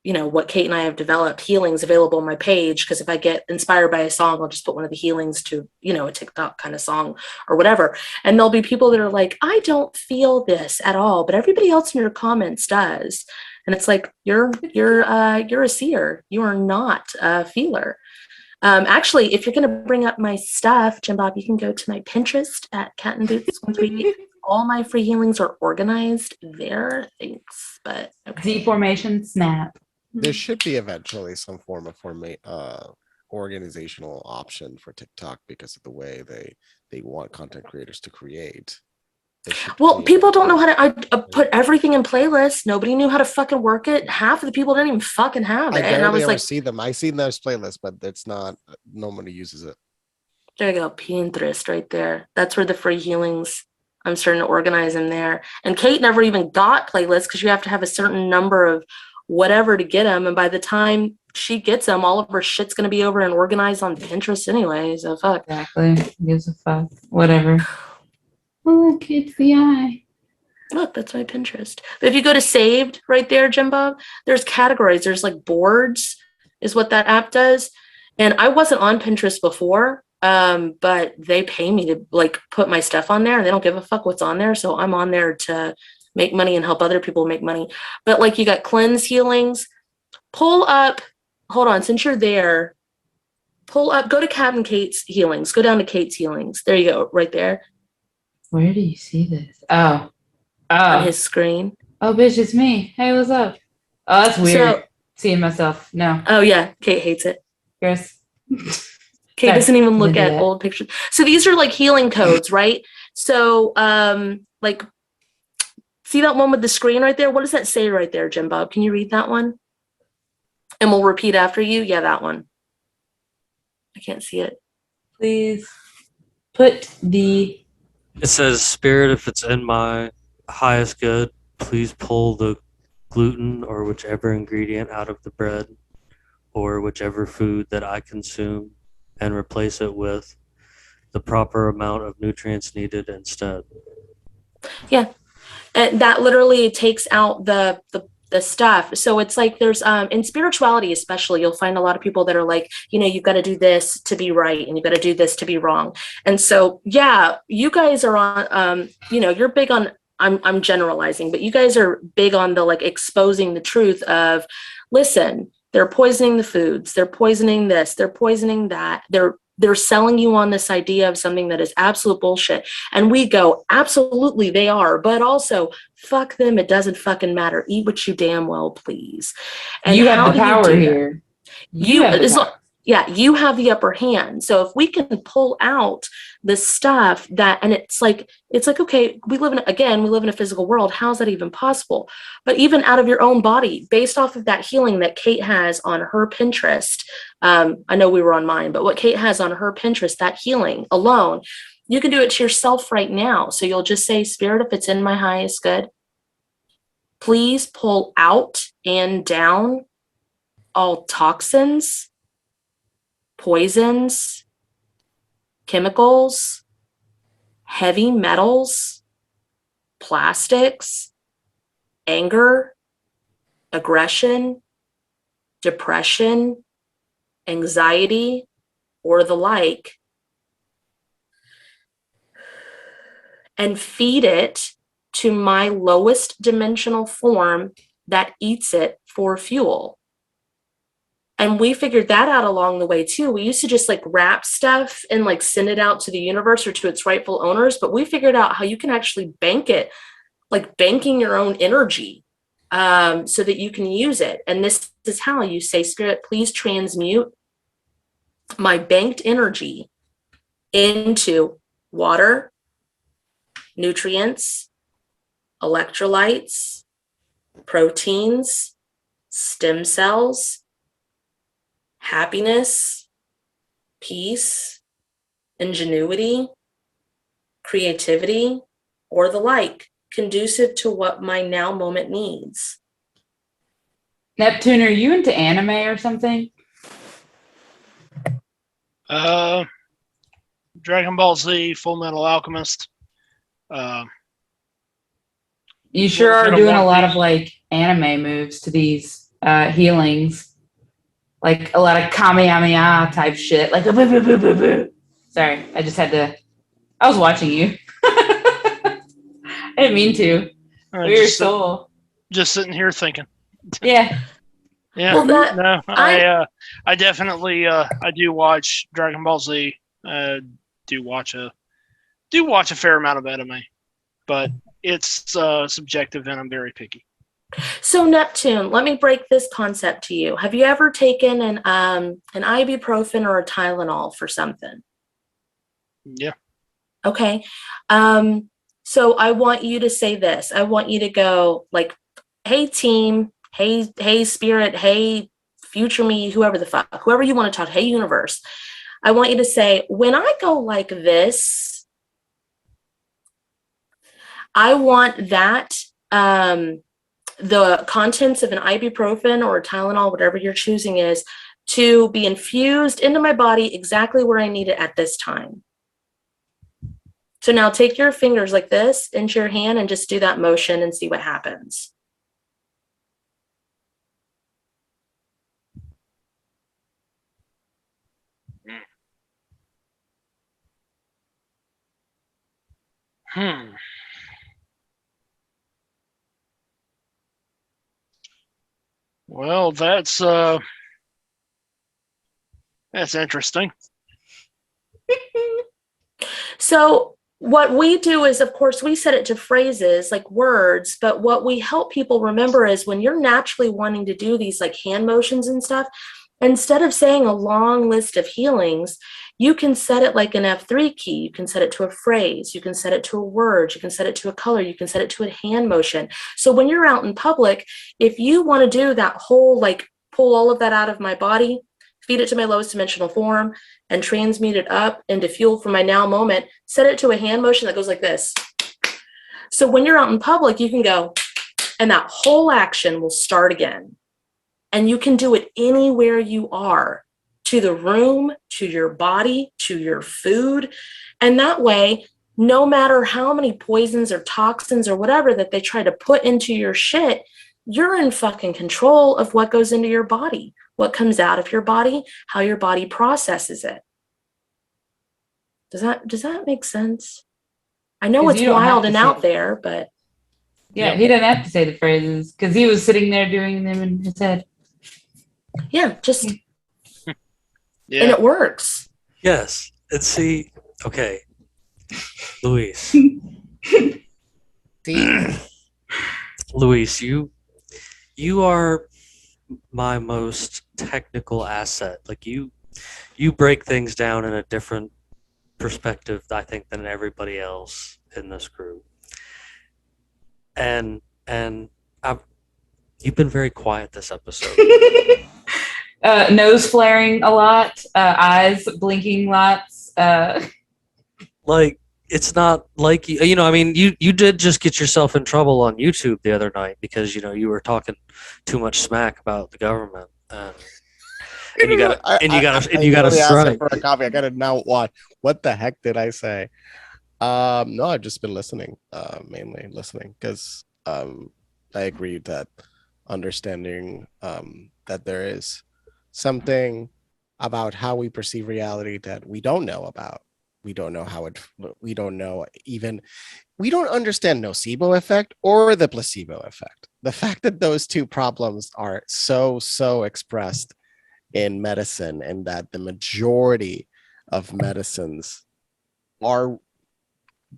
what Kate and I have developed healings available on my page, because if I get inspired by a song, I'll just put one of the healings to, a TikTok kind of song or whatever. And there'll be people that are like, I don't feel this at all, but everybody else in your comments does. And it's like, you're a seer. You are not a feeler. Actually, if you're going to bring up my stuff, Jim Bob, you can go to my Pinterest at Kat'n'boots. All my free healings are organized there. Thanks, but okay. Z formation snap. There should be eventually some form of organizational option for TikTok because of the way they want content creators to create. Well, people don't know how to. I put everything in playlists. Nobody knew how to fucking work it. Half of the people didn't even fucking have it. And I was like, see them. I see those playlists, but it's not. Nobody uses it. There you go, Pinterest right there. That's where the free healings. I'm starting to organize them there. And Kate never even got playlists because you have to have a certain number of whatever to get them. And by the time she gets them, all of her shit's going to be over and organized on Pinterest anyway. So fuck. Exactly. Who gives a fuck? Whatever. Oh, look, it's the eye. Look, that's my Pinterest. But if you go to saved right there, Jim Bob, there's categories. There's like boards is what that app does. And I wasn't on Pinterest before, but they pay me to like put my stuff on there and they don't give a fuck what's on there. So I'm on there to make money and help other people make money. But like you got cleanse healings, pull up, hold on, since you're there, pull up, go to Kaptin Kate's healings, go down to Kate's healings. There you go, right there. Where do you see this? Oh. On his screen. Oh, bitch, it's me. Hey, what's up? Oh, that's weird. Seeing myself. No. Oh, yeah. Kate hates it. Chris. Kate doesn't even look at old pictures. So these are like healing codes, right? So, like, see that one with the screen right there? What does that say right there, Jim Bob? Can you read that one? And we'll repeat after you. Yeah, that one. I can't see it. Please put the... It says, Spirit, if it's in my highest good, please pull the gluten or whichever ingredient out of the bread or whichever food that I consume and replace it with the proper amount of nutrients needed instead. Yeah. And that literally takes out the stuff. So it's like there's in spirituality especially, you'll find a lot of people that are like, you've got to do this to be right and you've got to do this to be wrong. And so yeah, you guys are on you're big on, I'm generalizing, but you guys are big on the like exposing the truth of, listen, they're poisoning the foods, they're poisoning this, they're poisoning that, they're they're selling you on this idea of something that is absolute bullshit. And we go, absolutely, they are. But also, fuck them. It doesn't fucking matter. Eat what you damn well please. And you have the power here. You have the power. Yeah, you have the upper hand. So if we can pull out the stuff that, and it's like, okay, we live in a physical world. How's that even possible? But even out of your own body, based off of that healing that Kate has on her Pinterest, I know we were on mine, but what Kate has on her Pinterest, that healing alone, you can do it to yourself right now. So you'll just say, Spirit, if it's in my highest good, please pull out and down all toxins, poisons, chemicals, heavy metals, plastics, anger, aggression, depression, anxiety, or the like, and feed it to my lowest dimensional form that eats it for fuel. And we figured that out along the way too. We used to just like wrap stuff and like send it out to the universe or to its rightful owners, but we figured out how you can actually bank it, like banking your own energy, so that you can use it. And this is how you say, Spirit, please transmute my banked energy into water, nutrients, electrolytes, proteins, stem cells, happiness, peace, ingenuity, creativity, or the like, conducive to what my now moment needs. Neptune, are you into anime or something? Dragon Ball Z, Full Metal Alchemist. You sure are doing a lot of like anime moves to these healings. Like a lot of Kamehameha type shit. Like, sorry, I just had to. I was watching you. I didn't mean to. Weird soul. Just sitting here thinking. Yeah. Yeah. Well, I definitely I do watch Dragon Ball Z. Do watch a fair amount of anime, but it's subjective and I'm very picky. So Neptune, let me break this concept to you. Have you ever taken an ibuprofen or a Tylenol for something? Yeah. Okay. So I want you to say this. I want you to go like, hey team, hey spirit, hey future me, whoever the fuck, whoever you want to talk to, hey universe. I want you to say, when I go like this, I want that the contents of an ibuprofen or a Tylenol, whatever you're choosing is, to be infused into my body exactly where I need it at this time. So now take your fingers like this into your hand and just do that motion and see what happens. Well, that's interesting. So what we do is, of course, we set it to phrases like words, but what we help people remember is when you're naturally wanting to do these like hand motions and stuff, instead of saying a long list of healings, you can set it like an F3 key. You can set it to a phrase. You can set it to a word. You can set it to a color. You can set it to a hand motion. So when you're out in public, if you want to do that whole, like pull all of that out of my body, feed it to my lowest dimensional form, and transmute it up into fuel for my now moment, set it to a hand motion that goes like this. So when you're out in public, you can go, and that whole action will start again. And you can do it anywhere you are, to the room, to your body, to your food. And that way, no matter how many poisons or toxins or whatever that they try to put into your shit, you're in fucking control of what goes into your body, what comes out of your body, how your body processes it. Does that make sense? I know it's wild and out there, but yeah, he didn't have to say the phrases because he was sitting there doing them in his head. Yeah, just and it works. Yes. And see, okay, Luis. See, Luis, you are my most technical asset. Like you break things down in a different perspective, I think, than everybody else in this group. And you've been very quiet this episode. Nose flaring a lot, eyes blinking lots. Like, it's not like you know. I mean, you did just get yourself in trouble on YouTube the other night because you were talking too much smack about the government, and you got a strike. For a copy. I got to now watch. What the heck did I say? No, I've just been listening, mainly listening, because I agree that understanding that there is something about how we perceive reality that we don't know about. We don't know how it, we don't know even, we don't understand nocebo effect or the placebo effect. The fact that those two problems are so expressed in medicine, and that the majority of medicines are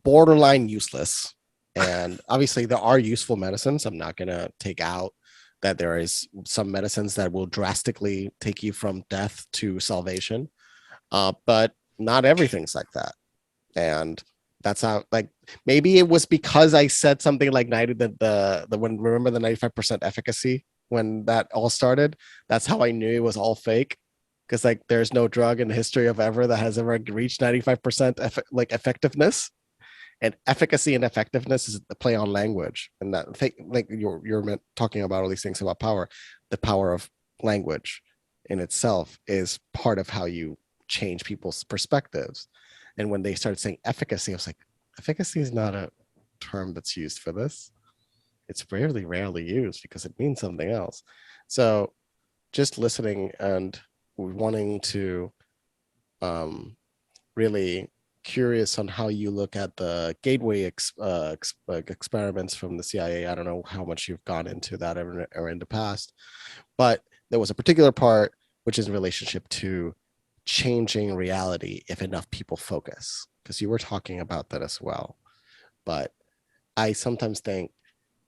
borderline useless. And obviously there are useful medicines. I'm not going to take out that there is some medicines that will drastically take you from death to salvation. But not everything's like that. And that's how, like, maybe it was because I said something like remember the 95% efficacy when that all started. That's how I knew it was all fake. Because like there's no drug in the history of ever that has ever reached 95% effectiveness. And efficacy and effectiveness is the play on language. And that, like you're talking about all these things about power. The power of language in itself is part of how you change people's perspectives. And when they started saying efficacy, I was like, efficacy is not a term that's used for this. It's rarely used because it means something else. So just listening and wanting to really curious on how you look at the gateway experiments from the CIA. I don't know how much you've gone into that or in the past, but there was a particular part which is in relationship to changing reality if enough people focus, because you were talking about that as well. But I sometimes think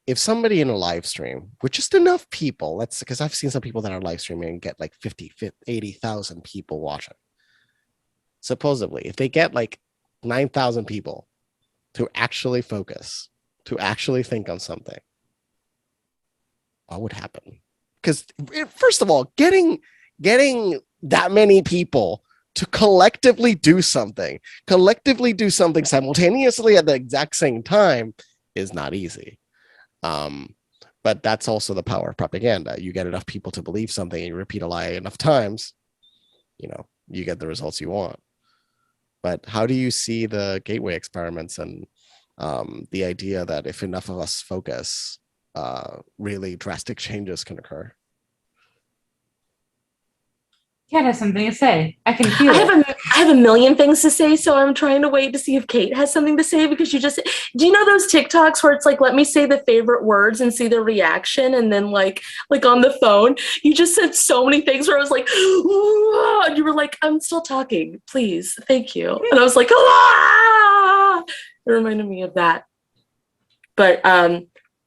if somebody in a live stream with just enough people, because I've seen some people that are live streaming and get like 80,000 people watching. Supposedly, if they get like 9,000 people to actually focus, to actually think on something, what would happen? Because first of all, getting that many people to collectively do something simultaneously at the exact same time is not easy. But that's also the power of propaganda. You get enough people to believe something and you repeat a lie enough times, you get the results you want. But how do you see the gateway experiments and the idea that if enough of us focus, really drastic changes can occur? Kat has something to say. I can feel it. I have a million things to say, so I'm trying to wait to see if Kate has something to say, because do you know those TikToks where it's like, let me say the favorite words and see the reaction, and then like on the phone, you just said so many things where I was like, and you were like, I'm still talking, please, thank you, and I was like, it reminded me of that. But I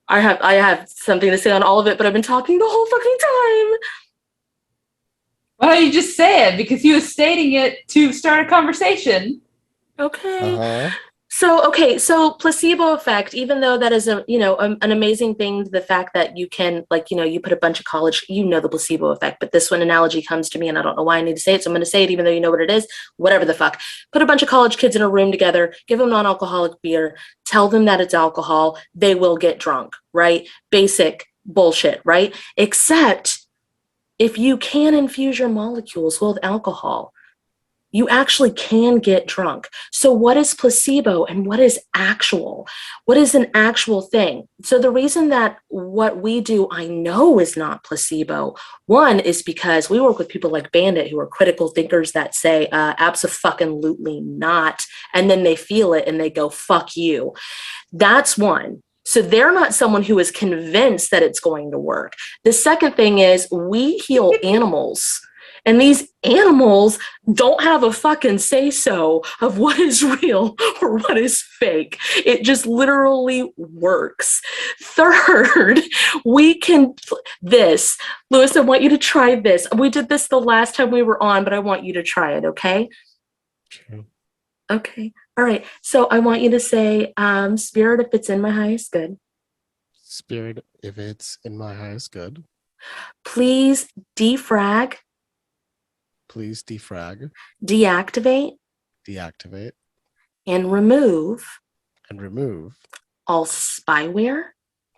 have something to say on all of it, but I've been talking the whole fucking time. Why don't you just say it? Because he was stating it to start a conversation. Okay. So placebo effect, even though that is an amazing thing, the fact that you can, you put a bunch of college, the placebo effect, but this one analogy comes to me and I don't know why I need to say it. So I'm going to say it, even though you know what it is, whatever the fuck. Put a bunch of college kids in a room together, give them non-alcoholic beer, tell them that it's alcohol, they will get drunk, right? Basic bullshit, right? Except if you can infuse your molecules with alcohol, you actually can get drunk. So what is placebo and what is actual? What is an actual thing? So the reason that what we do, I know, is not placebo, one is because we work with people like Bandit who are critical thinkers that say abso-fucking-lutely not, and then they feel it and they go, fuck you. That's one. So they're not someone who is convinced that it's going to work. The second thing is we heal animals. And these animals don't have a fucking say-so of what is real or what is fake. It just literally works. Third, we can this. Lewis, I want you to try this. We did this the last time we were on, but I want you to try it, okay? True. Okay. All right. So I want you to say, spirit, if it's in my highest good. Spirit, if it's in my highest good. Please defrag. Please defrag. Deactivate. Deactivate. And remove. And remove. All spyware.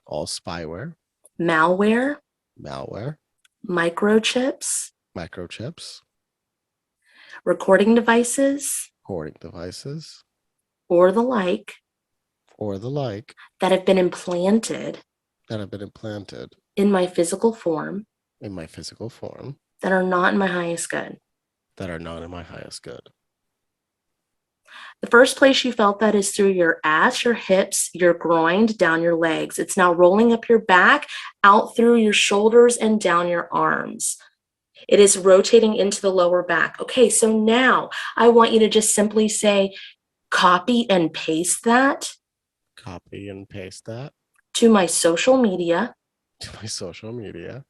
All spyware. Malware. Malware. Microchips. Microchips. Recording devices. Recording devices. Or the like. Or the like. That have been implanted. That have been implanted. In my physical form. In my physical form. That are not in my highest good. That are not in my highest good. The first place you felt that is through your ass, your hips, your groin, down your legs. It's now rolling up your back, out through your shoulders, and down your arms. It is rotating into the lower back. Okay, so now I want you to just simply say, copy and paste that. Copy and paste that. To my social media. To my social media.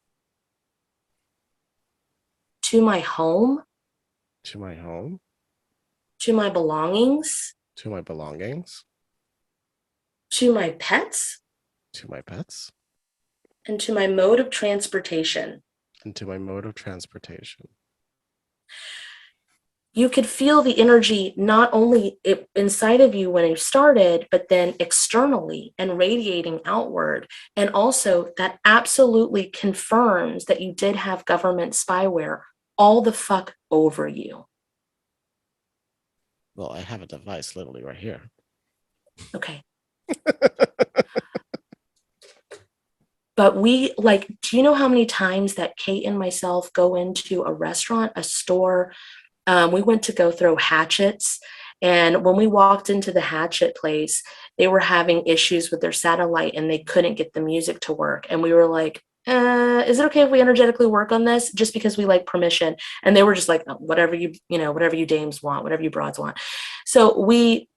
To my home. To my home. To my belongings. To my belongings. To my pets. To my pets. And to my mode of transportation. And to my mode of transportation. You could feel the energy not only inside of you when you started, but then externally and radiating outward. And also that absolutely confirms that you did have government spyware all the fuck over you. Well, I have a device literally right here. Okay. But do you know how many times that Kate and myself go into a restaurant, a store? We went to go throw hatchets. And when we walked into the hatchet place, they were having issues with their satellite and they couldn't get the music to work. And we were like, is it okay if we energetically work on this? Just because we like permission. And they were just like, oh, whatever you dames want, whatever you broads want. So we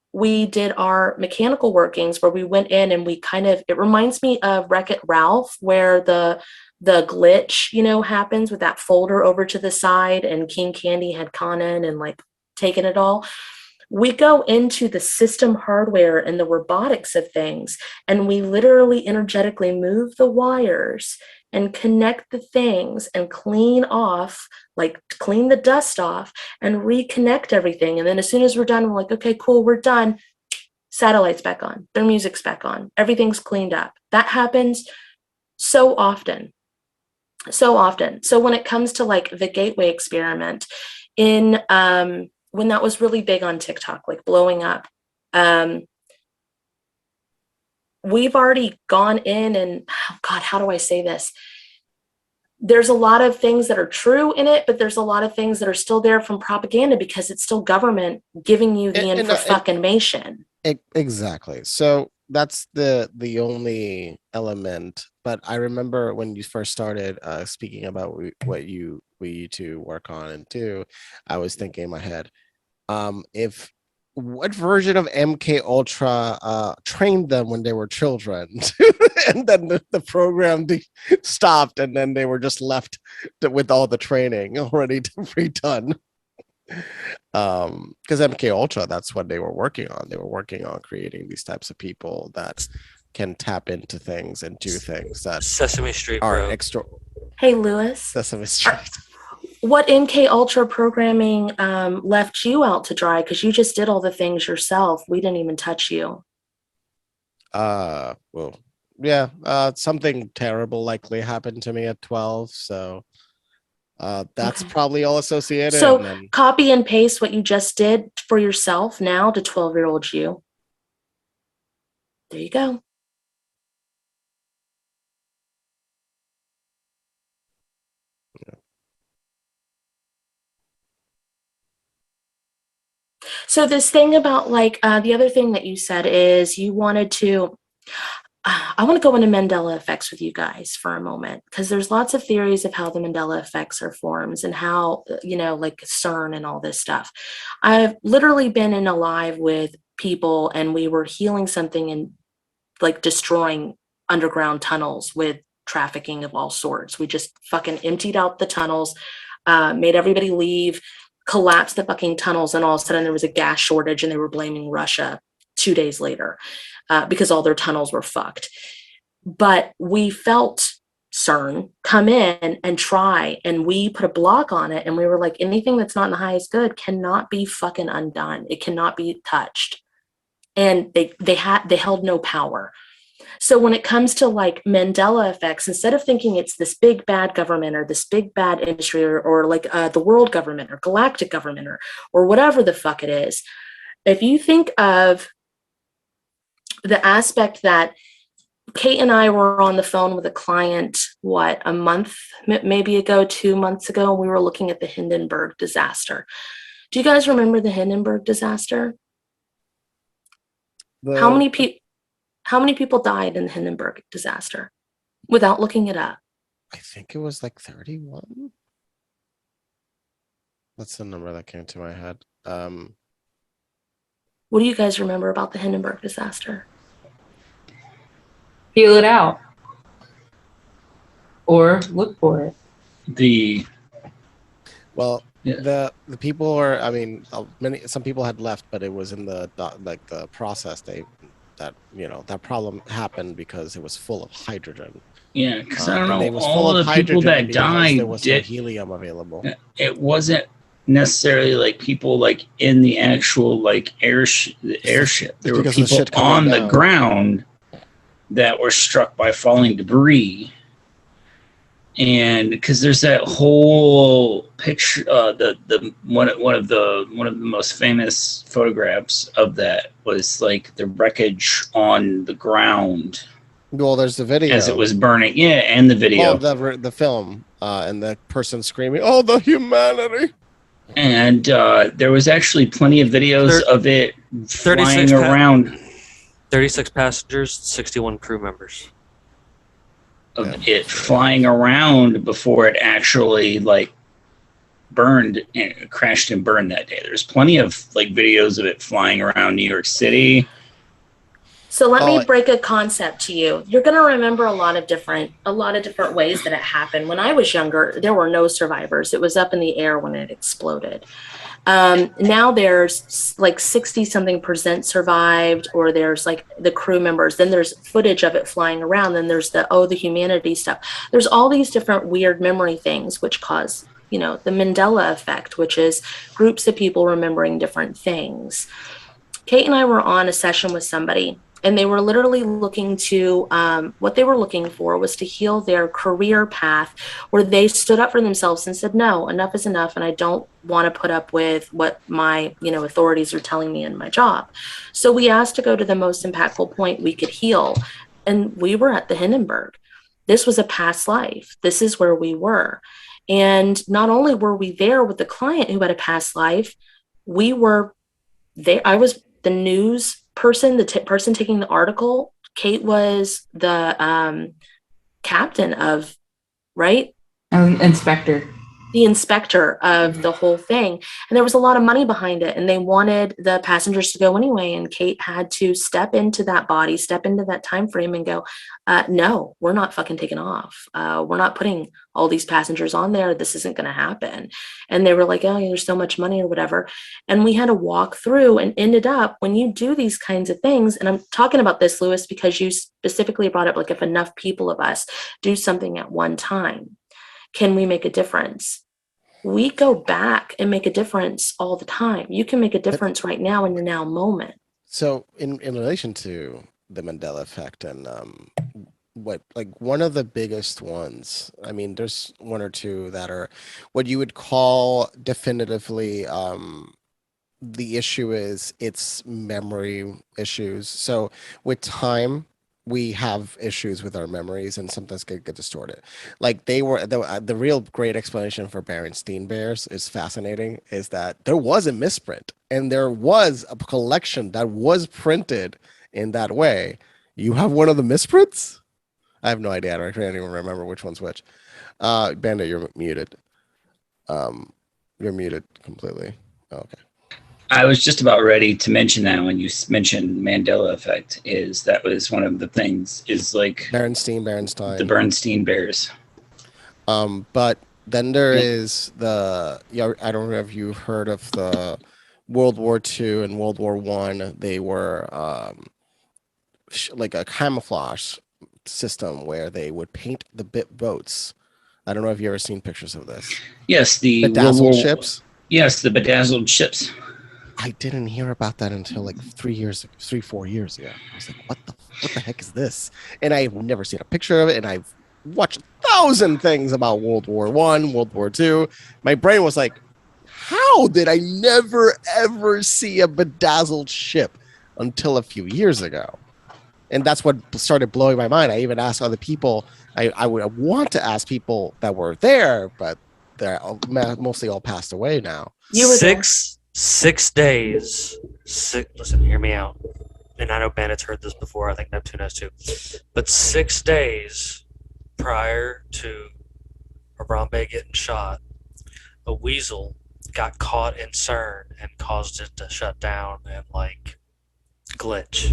did our mechanical workings where we went in and it reminds me of Wreck-It Ralph, where the glitch, happens with that folder over to the side and King Candy had gone in and like taken it all. We go into the system hardware and the robotics of things, and we literally energetically move the wires and connect the things and clean the dust off and reconnect everything. And then as soon as we're done, we're like, okay, cool, we're done. Satellite's back on, their music's back on, everything's cleaned up. That happens so often. So often. So when it comes to like the gateway experiment when that was really big on TikTok, like blowing up, we've already gone in and, oh God, how do I say this? There's a lot of things that are true in it, but there's a lot of things that are still there from propaganda because it's still government giving you the information. Exactly. So that's the only element. But I remember when you first started speaking about what you two work on and do, I was thinking in my head, what version of MK Ultra trained them when they were children, and then the program stopped, and then they were just left with all the training already redone. Because MK Ultra, that's what they were working on. They were working on creating these types of people that can tap into things and do things that Sesame Street are bro. extra. Hey, Lewis. Sesame Street. What MK Ultra programming left you out to dry? Because you just did all the things yourself. We didn't even touch you. Well, yeah. Something terrible likely happened to me at 12. So that's Okay. probably all associated. So copy and paste what you just did for yourself now to 12-year-old you. There you go. So this thing about the other thing that you said is you wanted to, I want to go into Mandela effects with you guys for a moment, because there's lots of theories of how the Mandela effects are forms and how, like CERN and all this stuff. I've literally been in a live with people and we were healing something and like destroying underground tunnels with trafficking of all sorts. We just fucking emptied out the tunnels, made everybody leave, collapsed the fucking tunnels, and all of a sudden there was a gas shortage and they were blaming Russia 2 days later. Because all their tunnels were fucked. But we felt CERN come in and try, and we put a block on it, and we were like, anything that's not in the highest good cannot be fucking undone. It cannot be touched. And they held no power. So when it comes to like Mandela effects, instead of thinking it's this big bad government or this big bad industry or like the world government or galactic government or whatever the fuck it is, if you think of the aspect that Kate and I were on the phone with a client, a month maybe ago, 2 months ago, and we were looking at the Hindenburg disaster. Do you guys remember the Hindenburg disaster? How many people died in the Hindenburg disaster? Without looking it up. I think it was like 31. That's the number that came to my head. What do you guys remember about the Hindenburg disaster? Feel it out. Or look for it. The people are, I mean, some people had left, but it was in the process that problem happened because it was full of hydrogen. Yeah, because I don't know, it was all full of the people that died, there was no helium available. It wasn't necessarily like people like in the actual like airship. There were people on the ground that were struck by falling debris. And because there's that whole picture, one of the most famous photographs of that was like the wreckage on the ground. Well, there's the video as it was burning. Yeah, and the video. Well, the film, and the person screaming, "Oh, the humanity!" And there was actually plenty of videos of it flying around. 36 passengers, 61 crew members. Of it flying around before it actually like burned and crashed and burned that day. There's plenty of like videos of it flying around New York City. So let me break a concept to you. You're going to remember a lot of different ways that it happened. When I was younger, there were no survivors. It was up in the air when it exploded. Now there's like 60-something% survived, or there's like the crew members. Then there's footage of it flying around. Then there's the humanity stuff. There's all these different weird memory things which cause, the Mandela effect, which is groups of people remembering different things. Kate and I were on a session with somebody, and they were literally looking to, what they were looking for was to heal their career path, where they stood up for themselves and said, no, enough is enough. And I don't want to put up with what my, authorities are telling me in my job. So we asked to go to the most impactful point we could heal. And we were at the Hindenburg. This was a past life. This is where we were. And not only were we there with the client who had a past life, we were there. I was the news person, the person taking the article. Kate was the captain of, right? Inspector. The inspector of the whole thing. And there was a lot of money behind it, and they wanted the passengers to go anyway. And Kate had to step into that body, step into that time frame and go, no, we're not fucking taking off. We're not putting all these passengers on there. This isn't going to happen. And they were like, oh, there's so much money or whatever. And we had to walk through, and ended up, when you do these kinds of things, and I'm talking about this, Lewis, because you specifically brought up, like, if enough people of us do something at one time, can we make a difference? We go back and make a difference all the time. You can make a difference right now in the now moment. So in relation to the Mandela effect and one of the biggest ones, I mean, there's one or two that are what you would call definitively the issue is it's memory issues. So with time, we have issues with our memories and sometimes get distorted. Like they were the real great explanation for Berenstain Bears is fascinating, is that there was a misprint and there was a collection that was printed in that way. You have one of the misprints? I have no idea. I can't even remember which one's which. Bandit, you're muted. You're muted completely. Oh, okay. I was just about ready to mention that when you mentioned Mandela effect. That was one of the things? Is like Berenstein. The Bernstein Bears. But then there is I don't know if you've heard of the World War II and World War I. They were like a camouflage system where they would paint the boats. I don't know if you've ever seen pictures of this. Yes, the bedazzled ships. Yes, the bedazzled ships. I didn't hear about that until like 4 years ago. I was like, what the heck is this? And I've never seen a picture of it, and I've watched 1,000 things about World War I, World War II. My brain was like, how did I never ever see a bedazzled ship until a few years ago? And that's what started blowing my mind. I even asked other people. I would want to ask people that were there, but they're mostly all passed away now. You were there. 6 days. Listen, hear me out. And I know Bandit's heard this before. I think Neptune has too. But 6 days prior to Harambe getting shot, a weasel got caught in CERN and caused it to shut down and like glitch.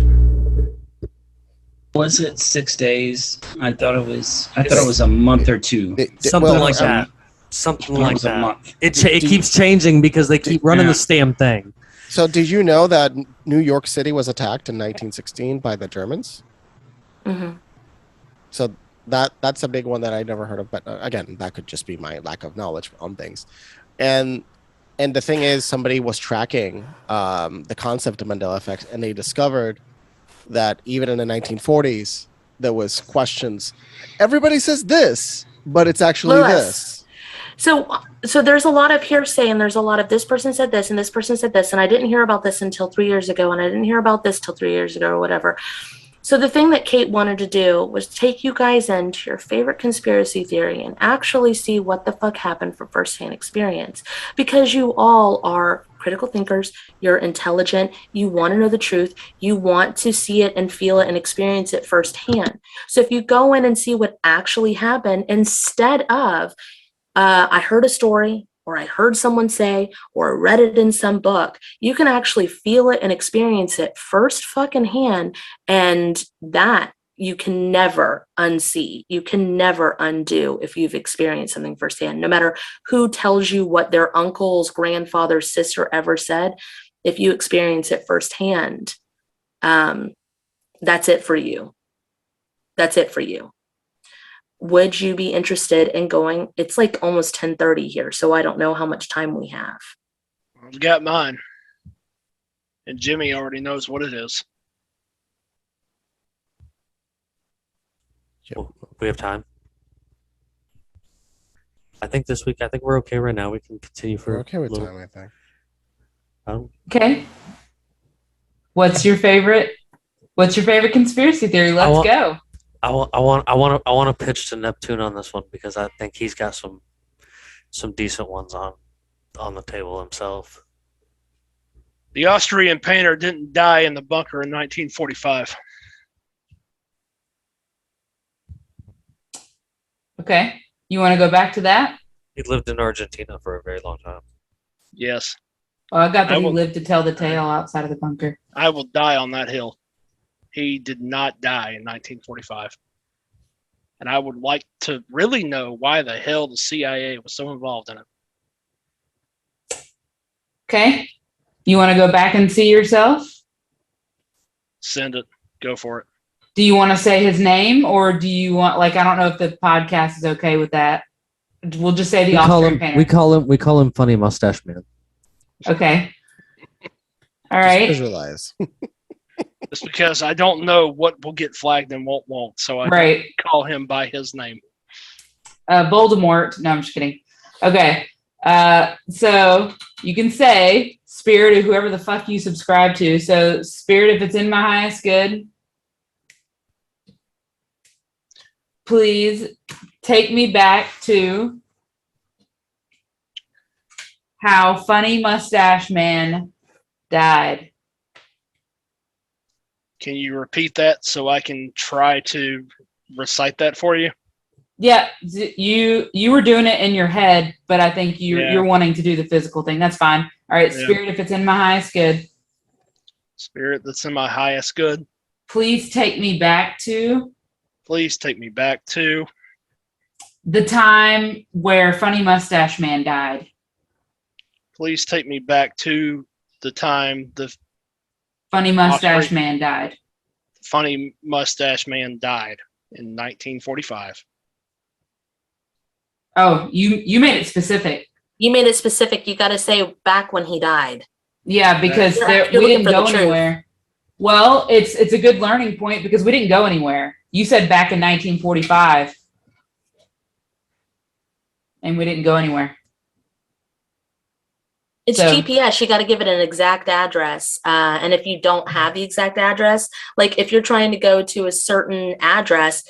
Was it 6 days? I thought it was a month or two. Something like that. Something like was a that. month. It keeps changing because they keep running this damn thing. So did you know that New York City was attacked in 1916 by the Germans? Mm-hmm. So that's a big one that I never heard of. But again, that could just be my lack of knowledge on things. And the thing is, somebody was tracking the concept of Mandela effect, and they discovered that even in the 1940s, there was questions. Everybody says this, but it's actually this. So there's a lot of hearsay, and there's a lot of this person said this and this person said this, and I didn't hear about this until 3 years ago, and I didn't hear about this till 3 years ago or whatever. So the thing that Kate wanted to do was take you guys into your favorite conspiracy theory and actually see what the fuck happened from firsthand experience, because you all are critical thinkers, you're intelligent, you want to know the truth, you want to see it and feel it and experience it firsthand. So if you go in and see what actually happened instead of I heard a story, or I heard someone say, or read it in some book, you can actually feel it and experience it first fucking hand. And that you can never unsee. You can never undo if you've experienced something firsthand. No matter who tells you what their uncle's grandfather's sister ever said, if you experience it firsthand, that's it for you. That's it for you. Would you be interested in going? It's like almost 10:30 here, so I don't know how much time we have. I've got mine. And Jimmy already knows what it is. We have time. I think this week, we're okay right now. We can continue for We're okay with little, time, I think. Okay. What's your favorite conspiracy theory? Let's go. I want to pitch to Neptune on this one because I think he's got some decent ones on the table himself. The Austrian painter didn't die in the bunker in 1945. Okay. You want to go back to that? He lived in Argentina for a very long time. Yes. Oh, I got that he lived to tell the tale outside of the bunker. I will die on that hill. He did not die in 1945. And I would like to really know why the hell the CIA was so involved in it. Okay. You want to go back and see yourself? Send it. Go for it. Do you want to say his name, or do you want, like, I don't know if the podcast is okay with that. We'll just say the Austrian painter. We call him Funny Mustache Man. Okay. All right. Just visualize. Just because I don't know what will get flagged and what won't. So I don't call him by his name. Voldemort. No, I'm just kidding. Okay. So you can say Spirit or whoever the fuck you subscribe to. So Spirit, if it's in my highest good, please take me back to how Funny Mustache Man died. Can you repeat that so I can try to recite that for you? Yeah, you were doing it in your head, but I think you're wanting to do the physical thing. That's fine. All right, Yeah. Spirit, if it's in my highest good, Spirit that's in my highest good, please take me back to please take me back to the time where Funny Mustache Man died. please take me back to the time the Funny Mustache Man died. Funny Mustache Man died in 1945. Oh, you made it specific. You made it specific. You got to say back when he died. Yeah, because You're we looking didn't for the go truth. anywhere. Well, it's a good learning point because we didn't go anywhere. You said back in 1945, and we didn't go anywhere. It's So- GPS. You got to give it an exact address. And if you don't have the exact address, like if you're trying to go to a certain address,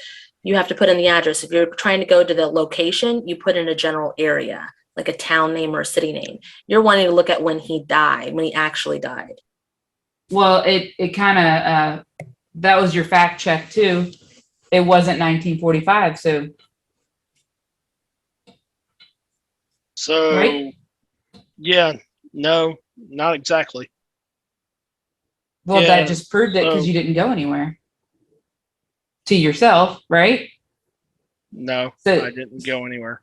you have to put in the address. If you're trying to go to the location, you put in a general area, like a town name or a city name. You're wanting to look at when he died, when he actually died. Well, it kind of that was your fact check too. It wasn't 1945, So, Right? yeah, no, not exactly. well, Yeah, that just proved it because so- you didn't go anywhere. To yourself, right? No, So- I didn't go anywhere.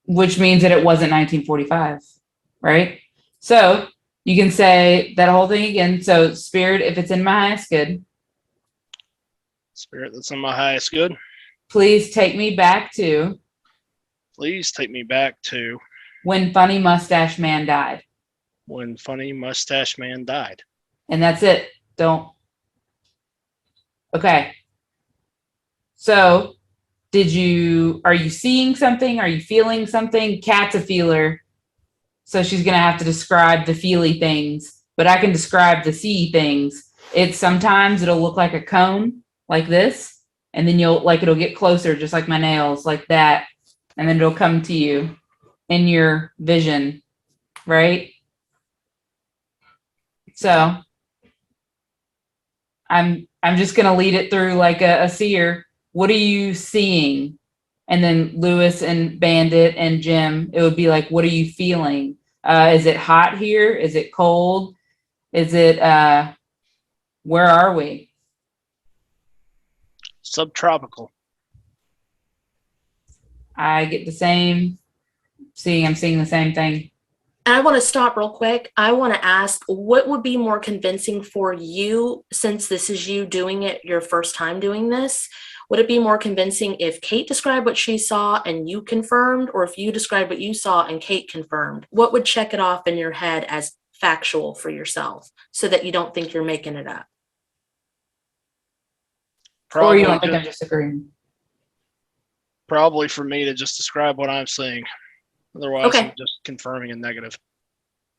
Which means that it wasn't 1945, right? So you can say that whole thing again. So Spirit, if it's in my highest good, Spirit that's in my highest good, please take me back to please take me back to when Funny Mustache Man died. when Funny Mustache Man died. And that's it. Don't. Okay. So are you seeing something? Are you feeling something? Kat's a feeler. So she's going to have to describe the feely things, but I can describe the see things. Sometimes it'll look like a cone like this. And then it'll get closer, just like my nails, like that. And then it'll come to you in your vision. Right. So I'm just going to lead it through like a seer. What are you seeing? And then Lewis and Bandit and Jim, it would be like, what are you feeling? Is it hot here? Is it cold? Is it, where are we? Subtropical. I get the same I'm seeing the same thing. And I want to stop real quick. I want to ask, what would be more convincing for you, since this is you doing it your first time doing this? Would it be more convincing if Kate described what she saw and you confirmed, or if you described what you saw and Kate confirmed? What would check it off in your head as factual for yourself so that you don't think you're making it up? Or you don't think I'm just agreeing? Probably for me to just describe what I'm seeing. Otherwise, Okay. I'm just confirming a negative.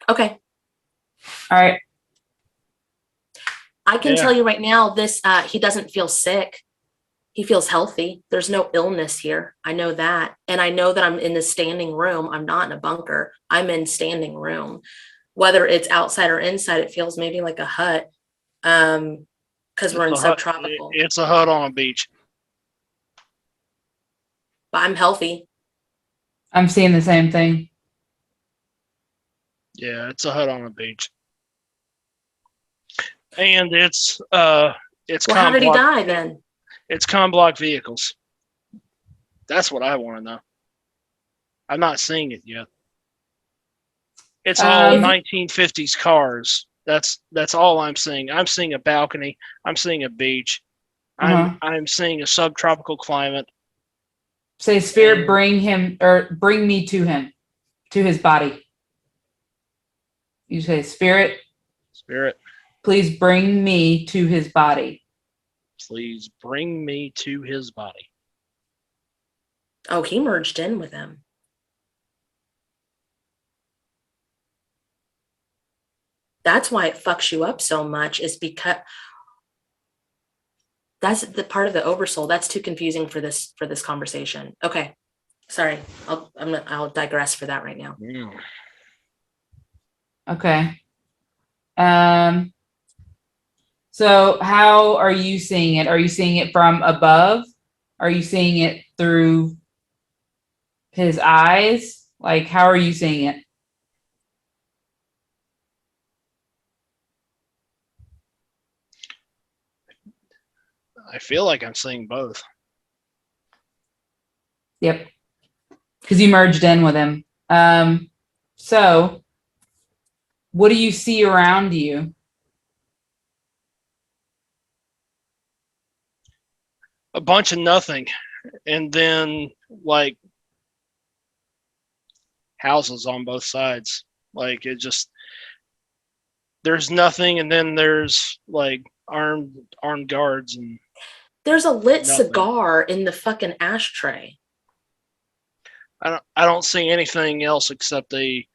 Okay. All right. I can Yeah. tell you right now, he doesn't feel sick. He feels healthy. There's no illness here. I know that. And I know that I'm in the standing room. I'm not in a bunker. I'm in standing room. Whether it's outside or inside, it feels maybe like a hut. Because we're in It's a hut- subtropical. It's a hut on a beach. But I'm healthy. I'm seeing the same thing. Yeah, it's a hut on a beach. And it's how How did he die then? It's con block vehicles. That's what I want to know. I'm not seeing it yet. It's all 1950s cars. That's all I'm seeing. I'm seeing a balcony. I'm seeing a beach. I'm seeing a subtropical climate. Say, Spirit, bring me to him, to his body. You say, Spirit, please bring me to his body. Please bring me to his body. Oh, he merged in with him. That's why it fucks you up so much, is because that's the part of the oversoul. That's too confusing for this conversation. Okay. Sorry. I'll digress for that right now. Yeah. Okay. So how are you seeing it? Are you seeing it from above? Are you seeing it through his eyes? Like, how are you seeing it? I feel like I'm seeing both. Yep. Because you merged in with him. So what do you see around you? A bunch of nothing. And then, like, houses on both sides. Like, it just, there's nothing, and then there's, like, armed guards and There's a lit nothing. cigar in the fucking ashtray. I don't see anything else except a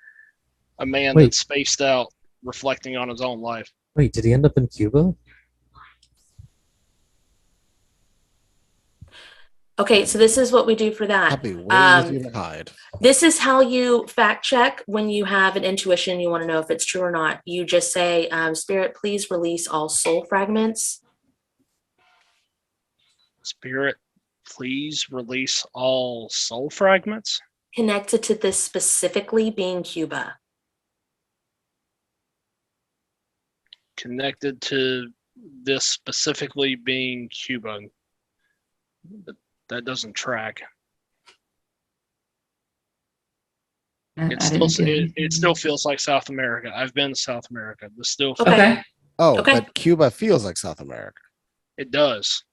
man Wait. that's spaced out, reflecting on his own life. Wait, did he end up in Cuba? Okay, so this is what we do for that. Probably way easier to hide. This is how you fact check when you have an intuition. You want to know if it's true or not. You just say, Spirit, please release all soul fragments. Spirit, please release all soul fragments. Connected to this specifically being Cuba. Connected to this specifically being Cuba. But that doesn't track. It still feels like South America. I've been to South America. This still feels Okay. Oh, Okay. but Cuba feels like South America. It does.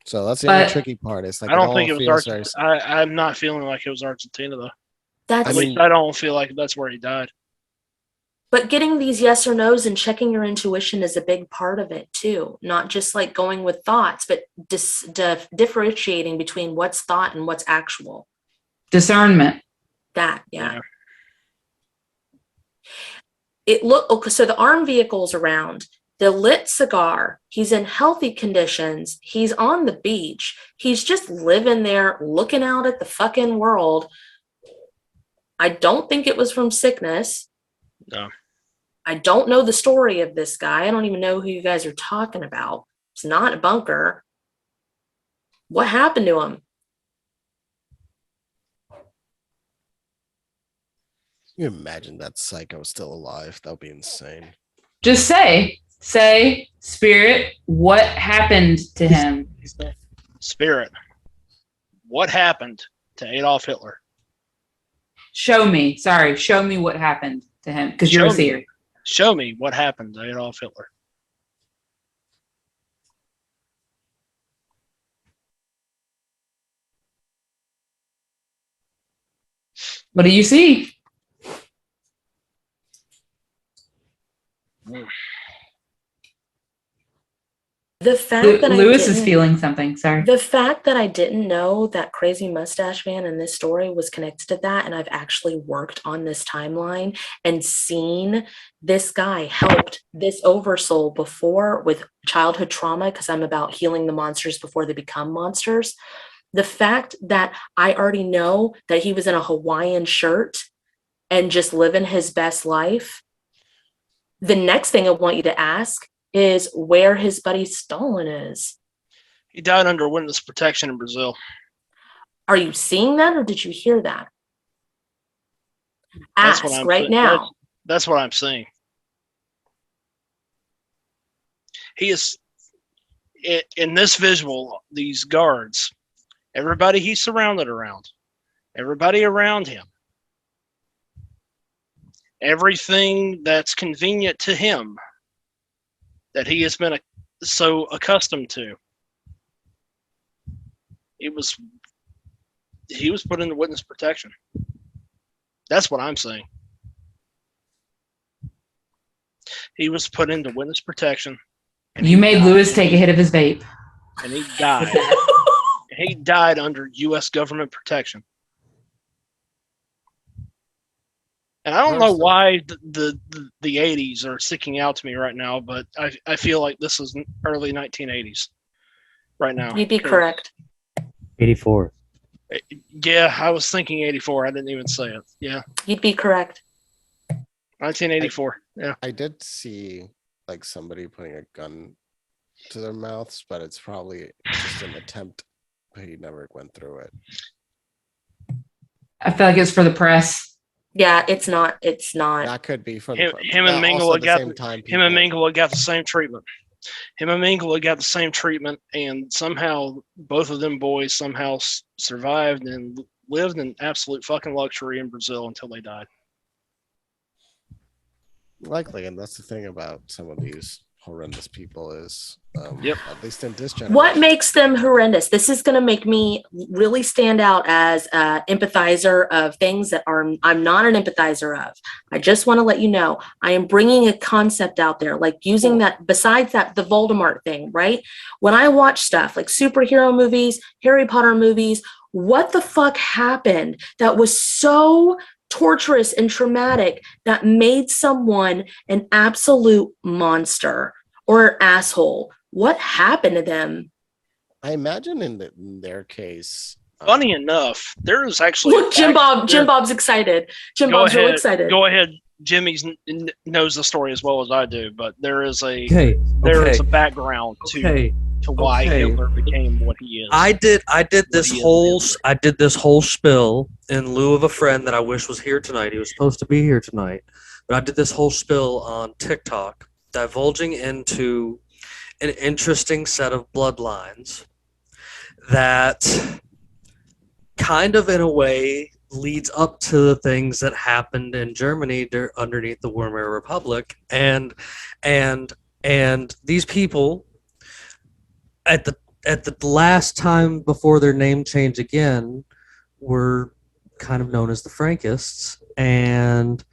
So that's the only But- tricky part. It's like I don't all think it was feels very- Argentina. I'm not feeling like it was Argentina though. That's At least I don't feel like that's where he died. But getting these yes or no's and checking your intuition is a big part of it too. Not just like going with thoughts, but differentiating between what's thought and what's actual. Discernment. That, yeah. Okay, so the armed vehicle's around. The lit cigar, he's in healthy conditions. He's on the beach. He's just living there, looking out at the fucking world. I don't think it was from sickness. No. I don't know the story of this guy. I don't even know who you guys are talking about. It's not a bunker. What happened to him? Can you imagine that psycho still alive? That would be insane. Just say, Spirit, what happened to him? Spirit, what happened to Adolf Hitler? Show me what happened to him, because you're a seer. Show me what happened to Adolf Hitler. What do you see? The fact that Lewis is feeling something. Sorry. The fact that I didn't know that crazy mustache man in this story was connected to that, and I've actually worked on this timeline and seen this guy helped this oversoul before with childhood trauma, because I'm about healing the monsters before they become monsters. The fact that I already know that he was in a Hawaiian shirt and just living his best life. The next thing I want you to ask is where his buddy Stalin is. He died under witness protection in Brazil. Are you seeing that, or did you hear that? Ask right now. That's what I'm seeing. He is, in this visual, these guards, everybody he's surrounded around, everybody around him, everything that's convenient to him, that he has been so accustomed to. He was put into witness protection. That's what I'm saying. He was put into witness protection. You made Lewis take a hit of his vape. And he died. He died under U.S. government protection. And I don't know why the 80s are sticking out to me right now, but I feel like this is early 1980s right now. You'd be correct. 84. Yeah, I was thinking 84. I didn't even say it. Yeah. You'd be correct. 1984. Yeah. I did see like somebody putting a gun to their mouths, but it's probably just an attempt, but he never went through it. I feel like it's for the press. Yeah, it's not. It's not. That could be for Him the and Mingala got same time. him and Mingala got the same treatment. Him and Mingala got the same treatment, and somehow both of them boys somehow survived and lived in absolute fucking luxury in Brazil until they died. Likely, and that's the thing about some of these horrendous people is, Yep. at least in this generation. What makes them horrendous? This is going to make me really stand out as an empathizer of things that I'm not an empathizer of. I just want to let you know, I am bringing a concept out there, like using that, besides that, the Voldemort thing, right? When I watch stuff like superhero movies, Harry Potter movies, what the fuck happened that was so torturous and traumatic that made someone an absolute monster or asshole? What happened to them? I imagine in their case. Funny enough, there is actually Look, Jim Bob's excited. Jim Bob's really excited. Go ahead. Jimmy's knows the story as well as I do, but there is a Okay. a background to why Hitler became what he is. I did this whole spill in lieu of a friend that I wish was here tonight. He was supposed to be here tonight, but I did this whole spill on TikTok, divulging into an interesting set of bloodlines that kind of, in a way, leads up to the things that happened in Germany underneath the Weimar Republic, and these people at the last time before their name change again were kind of known as the Frankists, and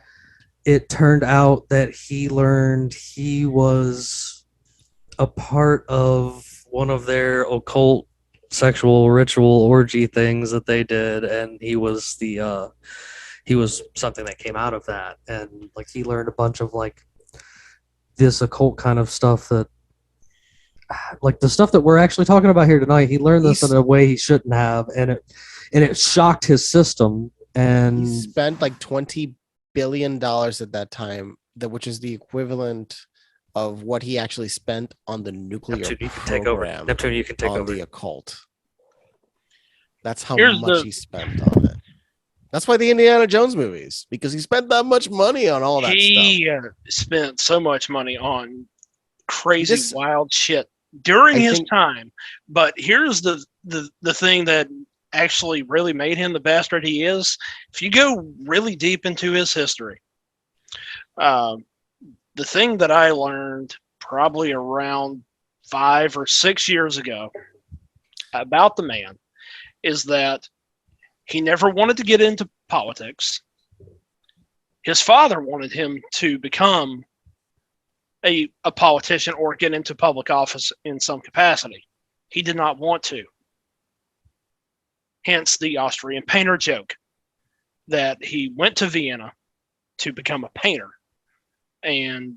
it turned out that he learned he was a part of one of their occult sexual ritual orgy things that they did, and he was something that came out of that, and like he learned a bunch of like this occult kind of stuff, that like the stuff that we're actually talking about here tonight. He learned this in a way he shouldn't have, and it shocked his system. And he spent like $20 billion at that time, which is the equivalent of what he actually spent on the nuclear program. Neptune, you can take over. The occult. That's how much he spent on it. That's why the Indiana Jones movies, because he spent that much money on all that stuff. He spent so much money on crazy, wild shit during his time. But here's the thing that actually really made him the bastard he is. If you go really deep into his history, the thing that I learned probably around 5 or 6 years ago about the man is that he never wanted to get into politics. His father wanted him to become a politician or get into public office in some capacity. He did not want to. Hence the Austrian painter joke, that he went to Vienna to become a painter, and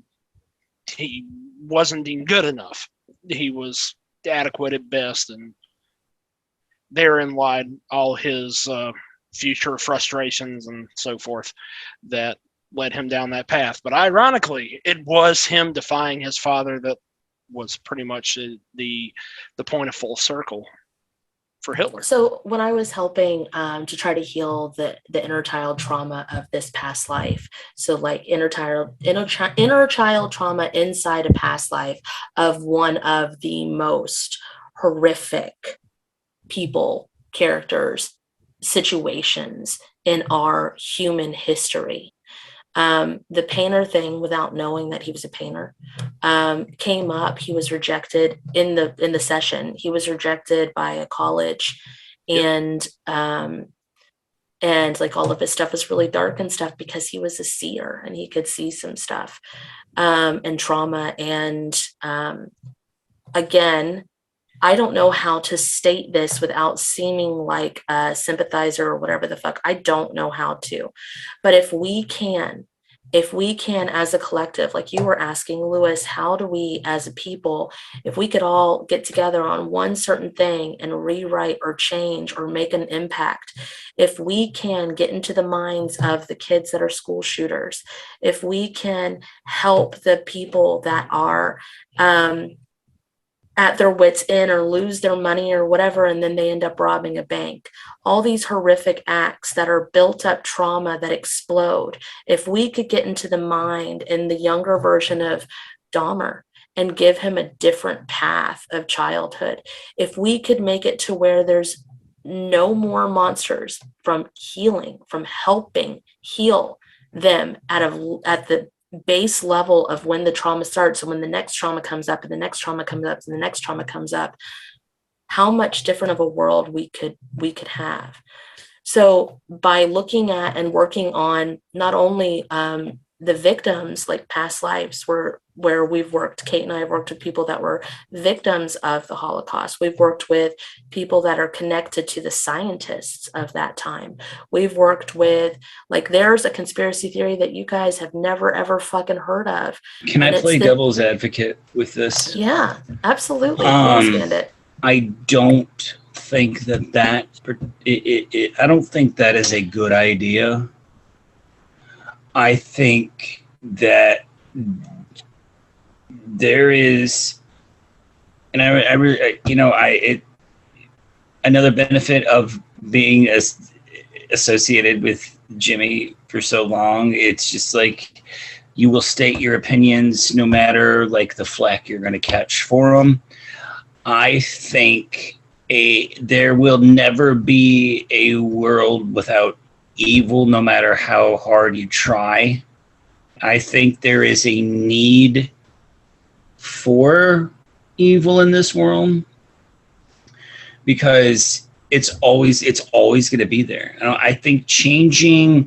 he wasn't deemed good enough. He was adequate at best, and therein lied all his future frustrations and so forth that led him down that path. But ironically, it was him defying his father that was pretty much the point of full circle for Hitler. So when I was helping to try to heal the inner child trauma of this past life, so like inner child trauma inside a past life of one of the most horrific people, characters, situations in our human history. The painter thing, without knowing that he was a painter, came up. He was rejected in the session. He was rejected by a college, and like all of his stuff was really dark and stuff because he was a seer and he could see some stuff and trauma. And again, I don't know how to state this without seeming like a sympathizer or whatever the fuck. I don't know how to. But if we can if we can, as a collective, like you were asking, Lewis, how do we as a people, if we could all get together on one certain thing and rewrite or change or make an impact, if we can get into the minds of the kids that are school shooters, if we can help the people that are at their wits' end or lose their money or whatever, and then they end up robbing a bank. All these horrific acts that are built up trauma that explode. If we could get into the mind in the younger version of Dahmer and give him a different path of childhood, if we could make it to where there's no more monsters, from healing, from helping heal them at the base level of when the trauma starts, and when the next trauma comes up and the next trauma comes up and the next trauma comes up, how much different of a world we could have. So by looking at and working on not only the victims, like past lives where we've worked, Kate and I have worked with people that were victims of the Holocaust. We've worked with people that are connected to the scientists of that time. We've worked with, like, there's a conspiracy theory that you guys have never, ever fucking heard of. Can I play devil's advocate with this? Yeah, absolutely. Please, Bandit. I don't think that I don't think that is a good idea. I think that there is, and I really, another benefit of being associated with Jimmy for so long, it's just like you will state your opinions no matter like the flack you're going to catch for them. I think there will never be a world without evil, no matter how hard you try. I think there is a need for evil in this world because it's always going to be there. I think changing,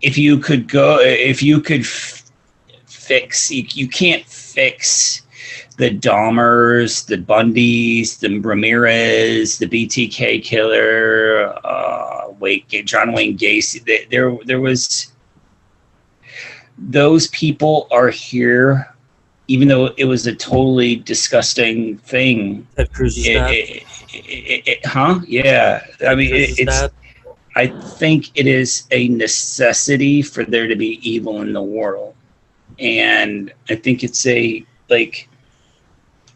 if you could fix, you can't fix the Dahmers, the Bundys, the Ramirez, the BTK killer, John Wayne Gacy. There was, those people are here, even though it was a totally disgusting thing. Ted Cruz's dad. Yeah. I mean, it's. I think it is a necessity for there to be evil in the world, and I think it's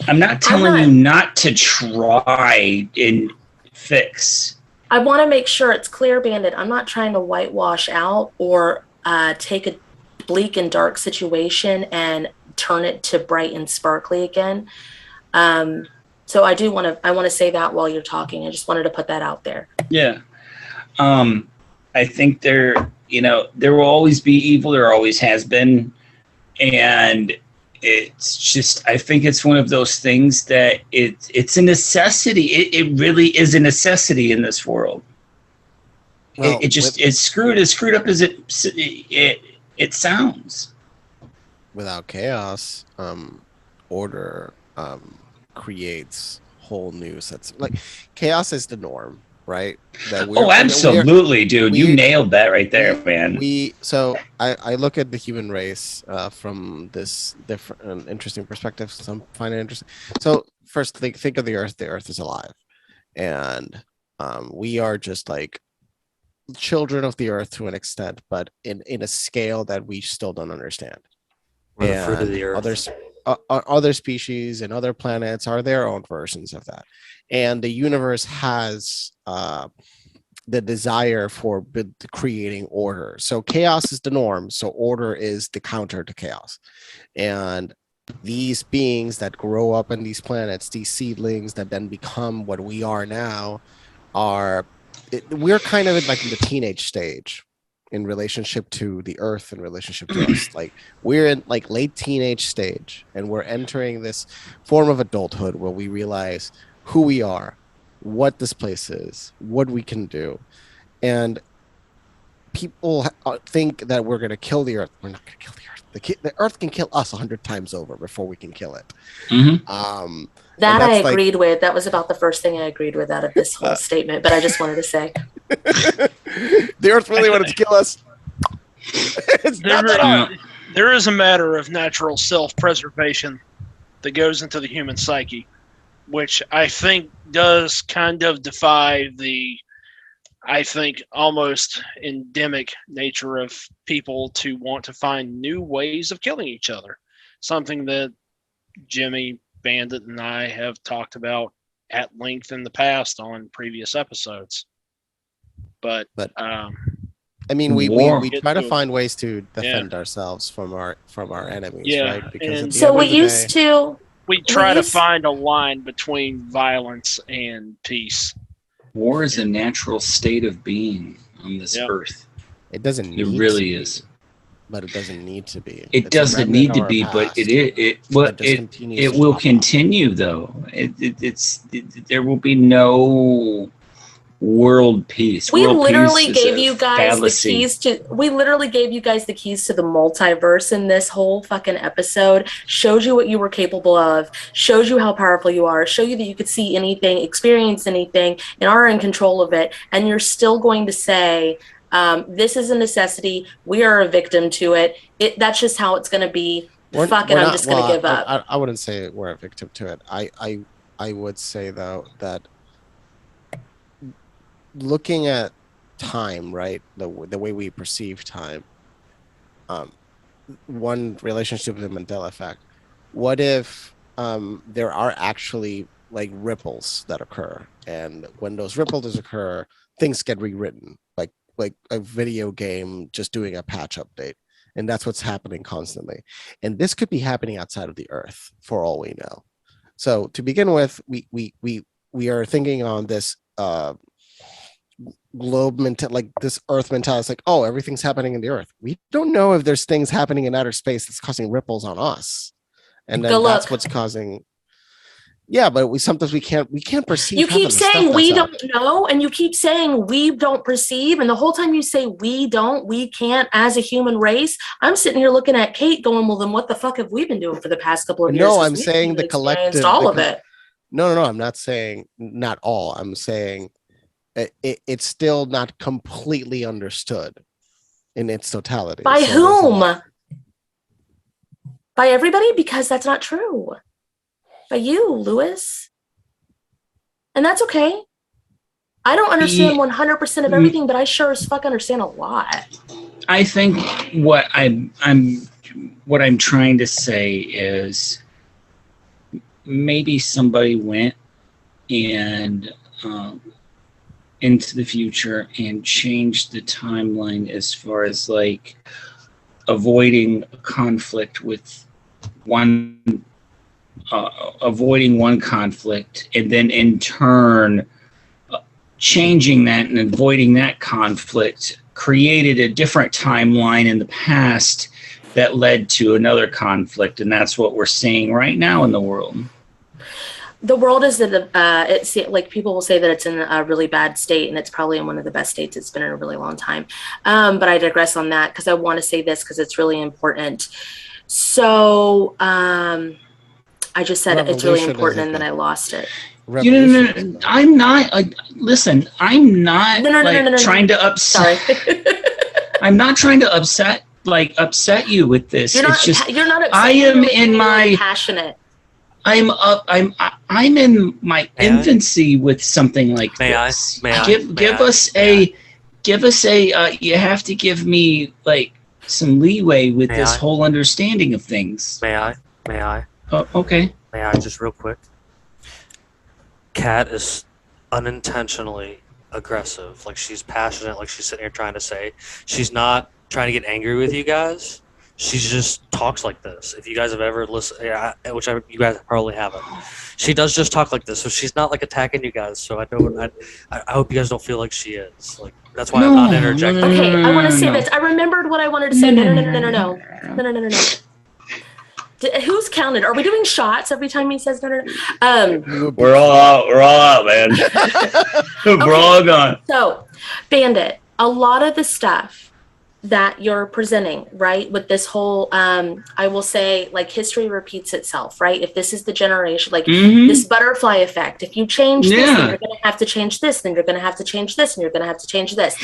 I'm not telling you not to try and fix. I want to make sure it's clear, Bandit. I'm not trying to whitewash out or take a bleak and dark situation and turn it to bright and sparkly again. So I want to say that while you're talking. I just wanted to put that out there. Yeah. I think there will always be evil. There always has been. And it's just, I think it's one of those things that it's a necessity. It really is a necessity in this world. Well, it's screwed up as it sounds. Without chaos, order creates whole new sets. Like, chaos is the norm, right? Absolutely, dude. You nailed that right there, man. So I look at the human race from this different interesting perspective. Some find it interesting. So first, think of the Earth. The Earth is alive, and we are just like children of the Earth to an extent, but in a scale that we still don't understand. We're the fruit of the Earth. Other species and other planets are their own versions of that, and the universe has the desire for creating order. So chaos is the norm, so order is the counter to chaos. And these beings that grow up on these planets, these seedlings that then become what we are now, we're kind of in the teenage stage in relationship to the Earth, in relationship to us. Like, we're in late teenage stage, and we're entering this form of adulthood where we realize who we are, what this place is, what we can do. And people think that we're going to kill the Earth. We're not going to kill the Earth. The Earth can kill us 100 times over before we can kill it. Mm-hmm. That I agreed with. That was about the first thing I agreed with out of this whole statement, but I just wanted to say. The Earth really wanted to kill us. It's not that hard. There is a matter of natural self-preservation that goes into the human psyche, which I think does kind of defy the, I think, almost endemic nature of people to want to find new ways of killing each other. Something that Jimmy, Bandit, and I have talked about at length in the past on previous episodes. But I mean, we try to find ways to defend ourselves from our enemies, right? Because so we used to. We try to find a line between violence and peace. War is a natural state of being on this earth. It doesn't need it really to is. But it doesn't need to be. It doesn't need to be, but it will continue though. There will be no world peace. We literally gave you guys the keys to the multiverse in this whole fucking episode. Showed you what you were capable of, showed you how powerful you are, showed you that you could see anything, experience anything, and are in control of it. And you're still going to say, this is a necessity, we are a victim to it. That's just how it's going to be. I'm just going to give up. I wouldn't say we're a victim to it. I would say, though, that looking at time, right, the way we perceive time, one relationship with the Mandela effect, what if there are actually like ripples that occur, and when those ripples occur, things get rewritten, like a video game just doing a patch update, and that's what's happening constantly. And this could be happening outside of the Earth for all we know. So to begin with, we are thinking on this globe like this Earth mentality. It's like, oh, everything's happening in the Earth. We don't know if there's things happening in outer space that's causing ripples on us, and then that's what's causing. Yeah, but we can't perceive. You keep saying we don't know, and you keep saying we don't perceive, and the whole time you say we can't as a human race. I'm sitting here looking at Kate going, well, then what the fuck have we been doing for the past couple of years? No, I'm saying the collective. All of it. No, I'm not saying not all. I'm saying it's still not completely understood in its totality. By whom? By everybody? Because that's not true. By you, Lewis. And that's okay. I don't understand 100% of everything, but I sure as fuck understand a lot. I think what I'm trying to say is maybe somebody went and into the future and changed the timeline as far as like avoiding a conflict with avoiding one conflict, and then in turn changing that and avoiding that conflict created a different timeline in the past that led to another conflict, and that's what we're seeing right now in the world. The world is it's like people will say that it's in a really bad state, and it's probably in one of the best states it's been in a really long time. But I digress on that because I want to say this because it's really important. So I just said it's really important, and then I lost it. No, I'm not. Listen, I'm not trying to upset. Sorry. I'm not trying to upset you with this. You're not upset. I am in my passionate. I'm in my infancy with something like this. Give us a. You have to give me like some leeway with this whole understanding of things. May I? Oh, okay. May I just real quick? Kat is unintentionally aggressive. Like she's passionate. Like she's sitting here trying to say. She's not trying to get angry with you guys. She just talks like this. If you guys have ever listened, you guys probably haven't. She does just talk like this, so she's not like attacking you guys. So I hope you guys don't feel like she is. Like that's why I'm not interjecting. Okay, I want to say this. I remembered what I wanted to say. No. Who's counted? Are we doing shots every time he says no? We're all out, man. We're all gone. So, Bandit, a lot of the stuff that you're presenting, right? With this whole, I will say, like, history repeats itself, right? If this is the generation, like this butterfly effect, if you change this, then you're going to have to change this, then you're going to have to change this, and you're going to have to change this.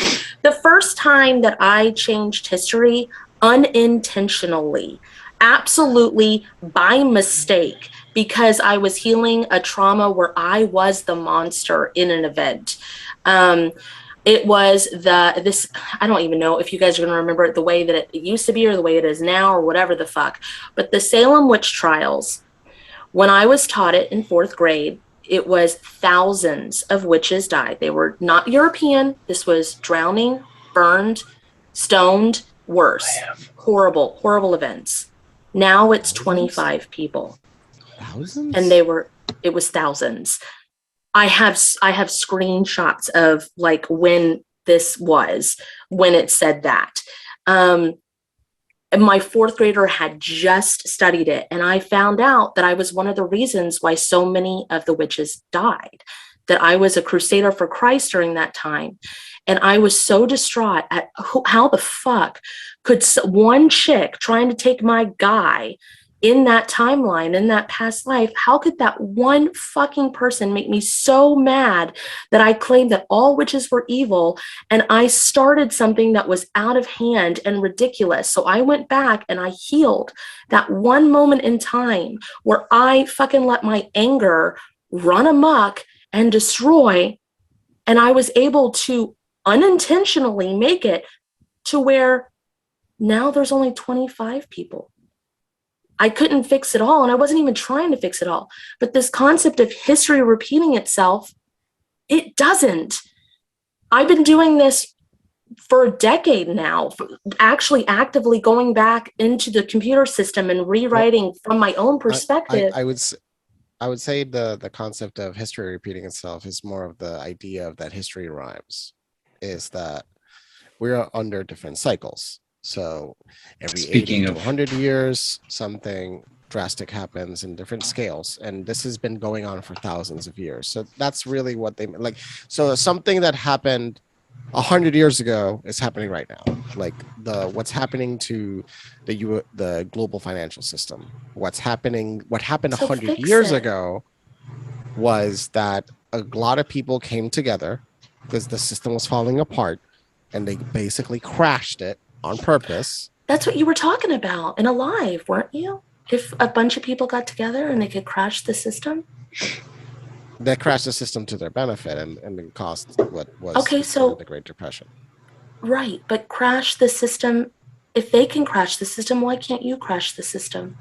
The first time that I changed history unintentionally, absolutely by mistake, because I was healing a trauma where I was the monster in an event. It was this, I don't even know if you guys are going to remember it the way that it used to be or the way it is now or whatever the fuck. But the Salem witch trials, when I was taught it in 4th grade, it was thousands of witches died. They were not European. This was drowning, burned, stoned, worse. Horrible, horrible events. Now it's 25 people. Thousands? And it was thousands. I have screenshots of like when this was, when it said that. And my 4th grader had just studied it, and I found out that I was one of the reasons why so many of the witches died, that I was a crusader for Christ during that time. And I was so distraught at how the fuck could one chick trying to take my guy in that timeline, in that past life, how could that one fucking person make me so mad that I claimed that all witches were evil, and I started something that was out of hand and ridiculous? So I went back and I healed that one moment in time where I fucking let my anger run amok and destroy, and I was able to unintentionally make it to where now there's only 25 people. I couldn't fix it all, and I wasn't even trying to fix it all. But this concept of history repeating itself, it doesn't. I've been doing this for a decade now, actually actively going back into the computer system and rewriting from my own perspective. I would say the concept of history repeating itself is more of the idea of that history rhymes, is that we're under different cycles. So every 80 to 100 years, something drastic happens in different scales. And this has been going on for thousands of years. So that's really what they like. So something that happened 100 years ago is happening right now. Like what's happening to the global financial system. What happened 100 years ago was that a lot of people came together because the system was falling apart, and they basically crashed it on purpose. That's what you were talking about in Alive, weren't you? If a bunch of people got together and they could crash the system? They crashed the system to their benefit and it caused what was the Great Depression. Right, but crash the system. If they can crash the system, why can't you crash the system?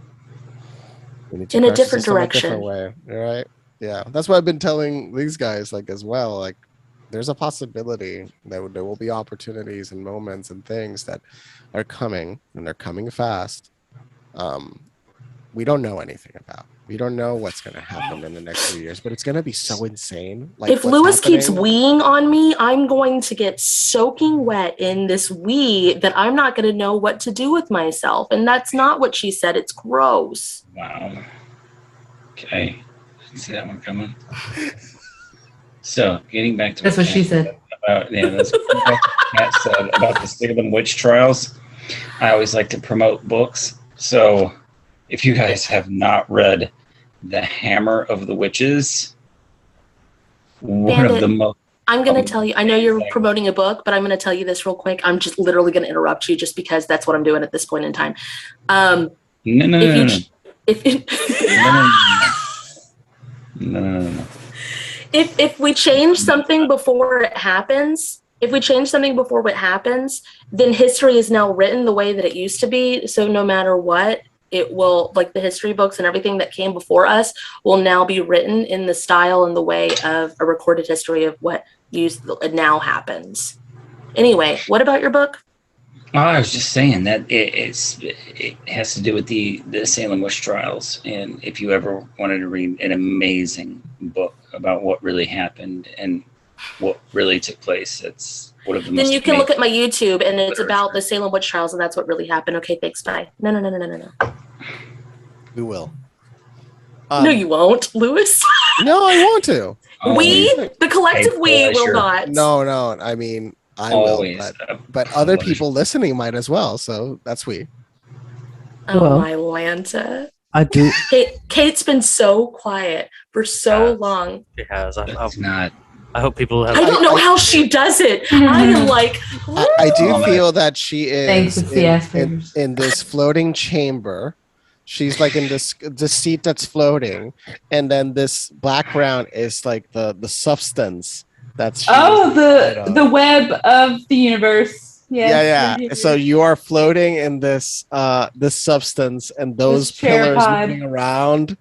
We need to in a different a direction. different way, right? Yeah, that's what I've been telling these guys, like, as well. Like, there's a possibility that there will be opportunities and moments and things that are coming, and they're coming fast. We don't know anything about. We don't know what's going to happen in the next few years, but it's going to be so insane. Like, if Lewis keeps weeing on me, I'm going to get soaking wet in this wee that I'm not going to know what to do with myself. And that's not what she said. It's gross. Wow. Okay. Didn't see that one coming. So, getting back to that's what she said. That's what Kat said about the Salem witch trials. I always like to promote books. So, if you guys have not read The Hammer of the Witches, one Bandit, of the most... I'm going to tell you, I know you're promoting a book, but I'm going to tell you this real quick. I'm just literally going to interrupt you just because that's what I'm doing at this point in time. No. If we change something before it happens, then history is now written the way that it used to be. So no matter what, it will, like the history books and everything that came before us will now be written in the style and the way of a recorded history of what now happens. Anyway, what about your book? I was just saying that it has to do with the Salem witch trials, and if you ever wanted to read an amazing book about what really happened and what really took place, it's one of the most. Then you can look at my YouTube, and it's about the Salem witch trials, and that's what really happened. Okay, thanks. Bye. No. We will. No, you won't, Lewis. No, I want to. The collective we will not. No. I mean, I Always. will, but other people listening might as well. So that's sweet. Oh Well, my Lanta. I do. Kate's been so quiet for so long. She has. It's not. I hope people have. I don't know how she does it. I am like, I do feel that she Thanks, is it's the Asperger's. in this floating chamber. She's like in the seat that's floating, and then this background is like the substance that's. The web of the universe. Yes. Yeah. So you are floating in this substance, and those This chair pillars pod. moving around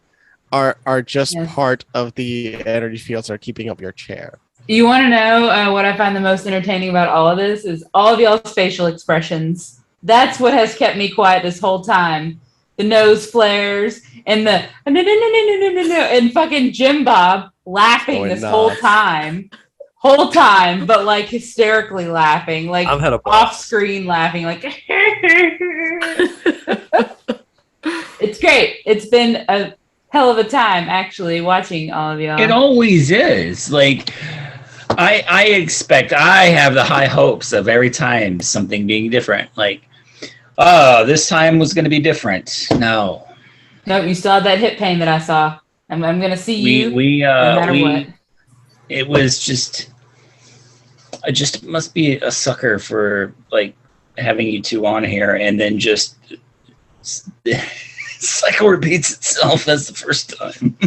are just Yes. part of the energy fields that are keeping up your chair. You want to know what I find the most entertaining about all of this is all of y'all's facial expressions. That's what has kept me quiet this whole time. The nose flares and the no, and fucking Jim Bob laughing Going this nuts. whole time, but like hysterically laughing, like I've had a off screen laughing, like it's great. It's been a hell of a time actually watching all of y'all. It always is. Like, I have the high hopes of every time something being different. Like, this time was going to be different. No, you still have that hip pain that I saw. I'm going to see you no matter what. It was just, I just must be a sucker for like having you two on here, and then just cycle repeats itself as the first time.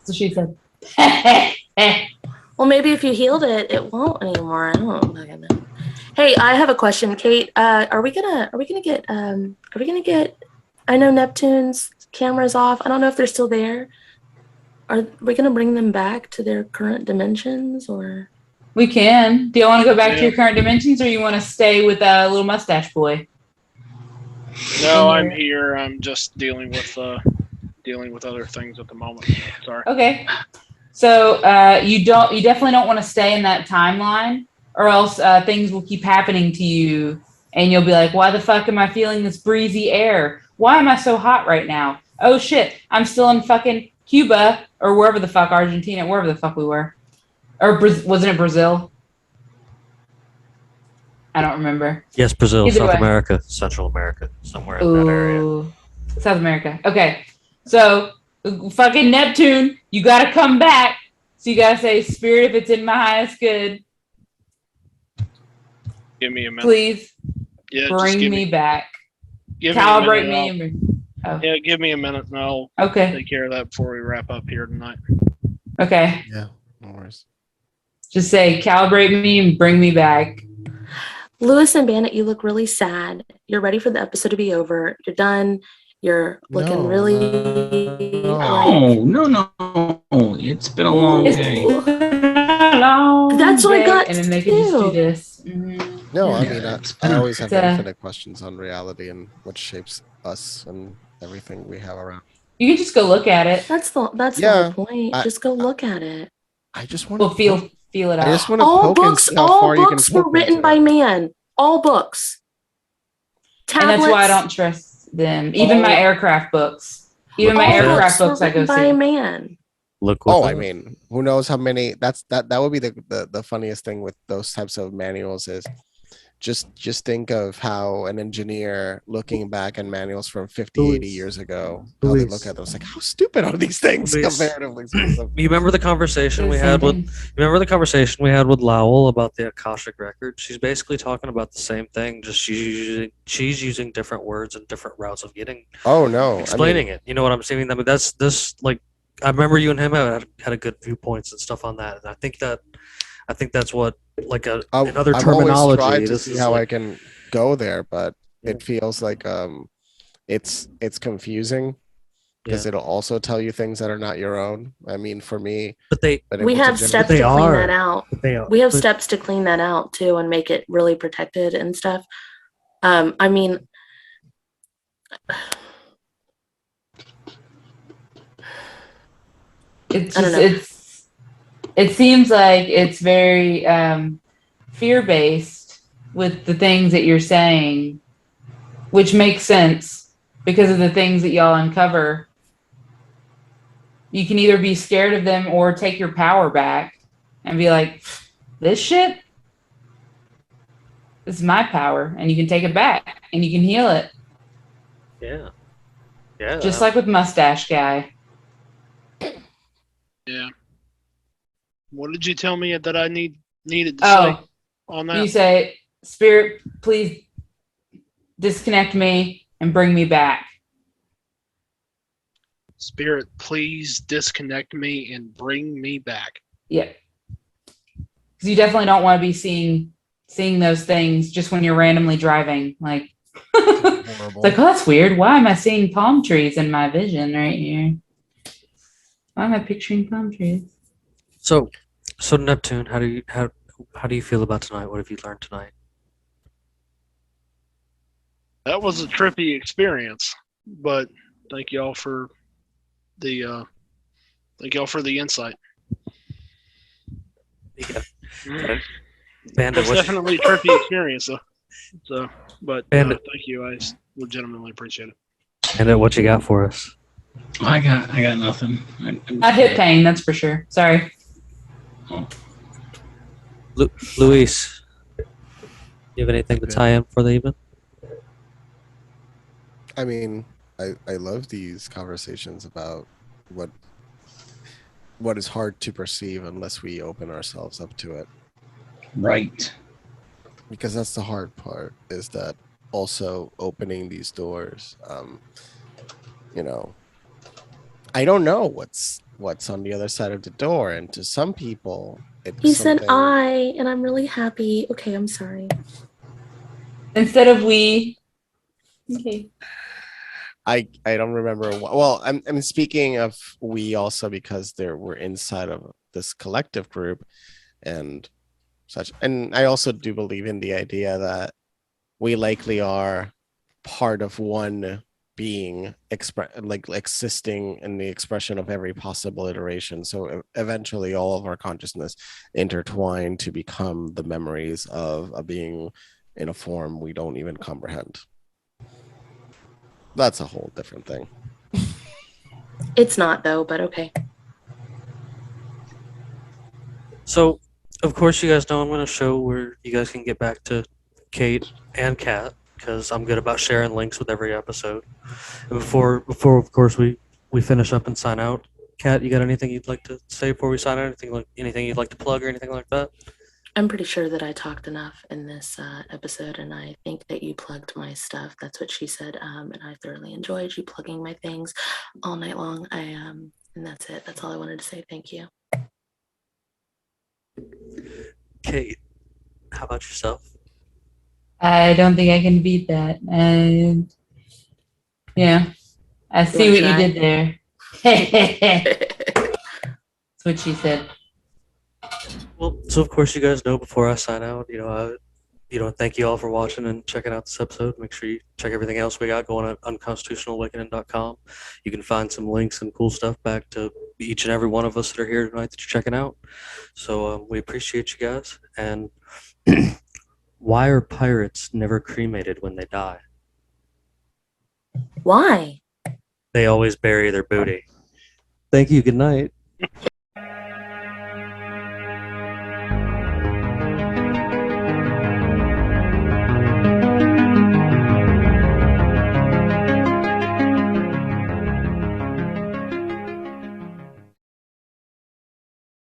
So she said, well, maybe if you healed it, it won't anymore. I don't fucking know. Hey, I have a question, Kate. Are we gonna get? I know Neptune's camera's off. I don't know if they're still there. Are we gonna bring them back to their current dimensions, or? we can. Do you want to go back to your current dimensions, or you want to stay with little mustache boy? No, I'm here. I'm just dealing with other things at the moment. Sorry. Okay. So you definitely don't want to stay in that timeline, or else things will keep happening to you, and you'll be like, "Why the fuck am I feeling this breezy air? Why am I so hot right now? Oh shit, I'm still in fucking Cuba or wherever the fuck, Argentina, wherever the fuck we were, or wasn't it Brazil? I don't remember. Yes, Brazil, Either South way. America, Central America, somewhere in that area. Ooh, South America. Okay, so fucking Neptune, you gotta come back. So you gotta say, "Spirit, if it's in my highest good, Give me a minute. please Yeah, bring just me back. give Calibrate me a minute. me." Yeah, give me a minute, and I'll Okay. take care of that before we wrap up here tonight. Okay. Yeah, no worries. Just say, "Calibrate me and bring me back." Lewis and Bandit, you look really sad. You're ready for the episode to be over. You're done. You're looking really. No. It's been a long day. That's what I got And then to they could just do. do this. Mhm. No, I Yeah, mean, it's I always have It's, infinite questions on reality and what shapes us and everything we have around. You can just go look at it. That's the Yeah, whole point. Just go look at it. I just want Well, feel it I out. just want to All poke and books, see how all far you can books were poke written into by it. man. All books. And that's why I Tablets, don't trust them. Even my aircraft books. Even my all aircraft were books I go written by see. man. Look. Oh, I mean, who knows how many? That would be the funniest thing with those types of manuals is just think of how an engineer looking back at manuals from 50, 80 years ago, how they look at those like, how stupid are these things comparatively? You remember the conversation we Same had thing. with Lowell about the Akashic record? She's basically talking about the same thing, just she's using different words and different routes of getting Oh no, explaining it. You know what I'm saying? I mean, that's this like I remember you and him had a good viewpoints and stuff on that, and I think that's what like another I've terminology. always tried to This see is how like, I can go there, but it feels like it's confusing because it'll also tell you things that are not your own. I mean, for me, We have steps to clean that out. We have steps to clean that out too and make it really protected and stuff. I mean, It's I don't just it seems like it's very fear-based with the things that you're saying, which makes sense because of the things that y'all uncover. You can either be scared of them or take your power back and be like, this shit, This is my power, and you can take it back, and you can heal it. Yeah. Yeah. Just like with Mustache Guy. Yeah. What did you tell me that I needed to say on that? You say, Spirit, please disconnect me and bring me back. Spirit, please disconnect me and bring me back. Yeah. Because you definitely don't want to be seeing those things just when you're randomly driving. Like, it's like, oh, that's weird. Why am I seeing palm trees in my vision right here? Why am I picturing palm trees? So Neptune, how do you feel about tonight? What have you learned tonight? That was a trippy experience, but thank y'all for the insight. Yeah. It Bandit, was definitely a trippy experience, though. But Bandit. thank you. I legitimately appreciate it. Bandit, what you got for us? I got nothing. Not hip pain, that's for sure. Sorry. Luis, you have anything to tie in for the evening? I mean, I love these conversations about what is hard to perceive unless we open ourselves up to it. Right. Because that's the hard part, is that also opening these doors. I don't know what's on the other side of the door, and to some people, it's He said I, and I'm really happy. Okay, I'm sorry. Instead of we. Okay. I don't remember. Well, I'm speaking of we also because we're inside of this collective group and such. And I also do believe in the idea that we likely are part of one being existing in the expression of every possible iteration. So eventually all of our consciousness intertwine to become the memories of a being in a form we don't even comprehend. That's a whole different thing. It's not though, but okay. So, of course, you guys know I'm going to show where you guys can get back to Kate and Kat, because I'm good about sharing links with every episode. And before of course, we finish up and sign out, Kat, you got anything you'd like to say before we sign out? Anything you'd like to plug or anything like that? I'm pretty sure that I talked enough in this episode, and I think that you plugged my stuff. That's what she said, and I thoroughly enjoyed you plugging my things all night long. And that's it. That's all I wanted to say. Thank you. Kate, how about yourself? I don't think I can beat that. And yeah, I see what you did there. That's what she said. Well, so of course you guys know before I sign out, thank you all for watching and checking out this episode. Make sure you check everything else we got going at unconstitutionalawakening.com. You can find some links and cool stuff back to each and every one of us that are here tonight that you're checking out. So we appreciate you guys. And why are pirates never cremated when they die? Why? They always bury their booty. Thank you. Good night.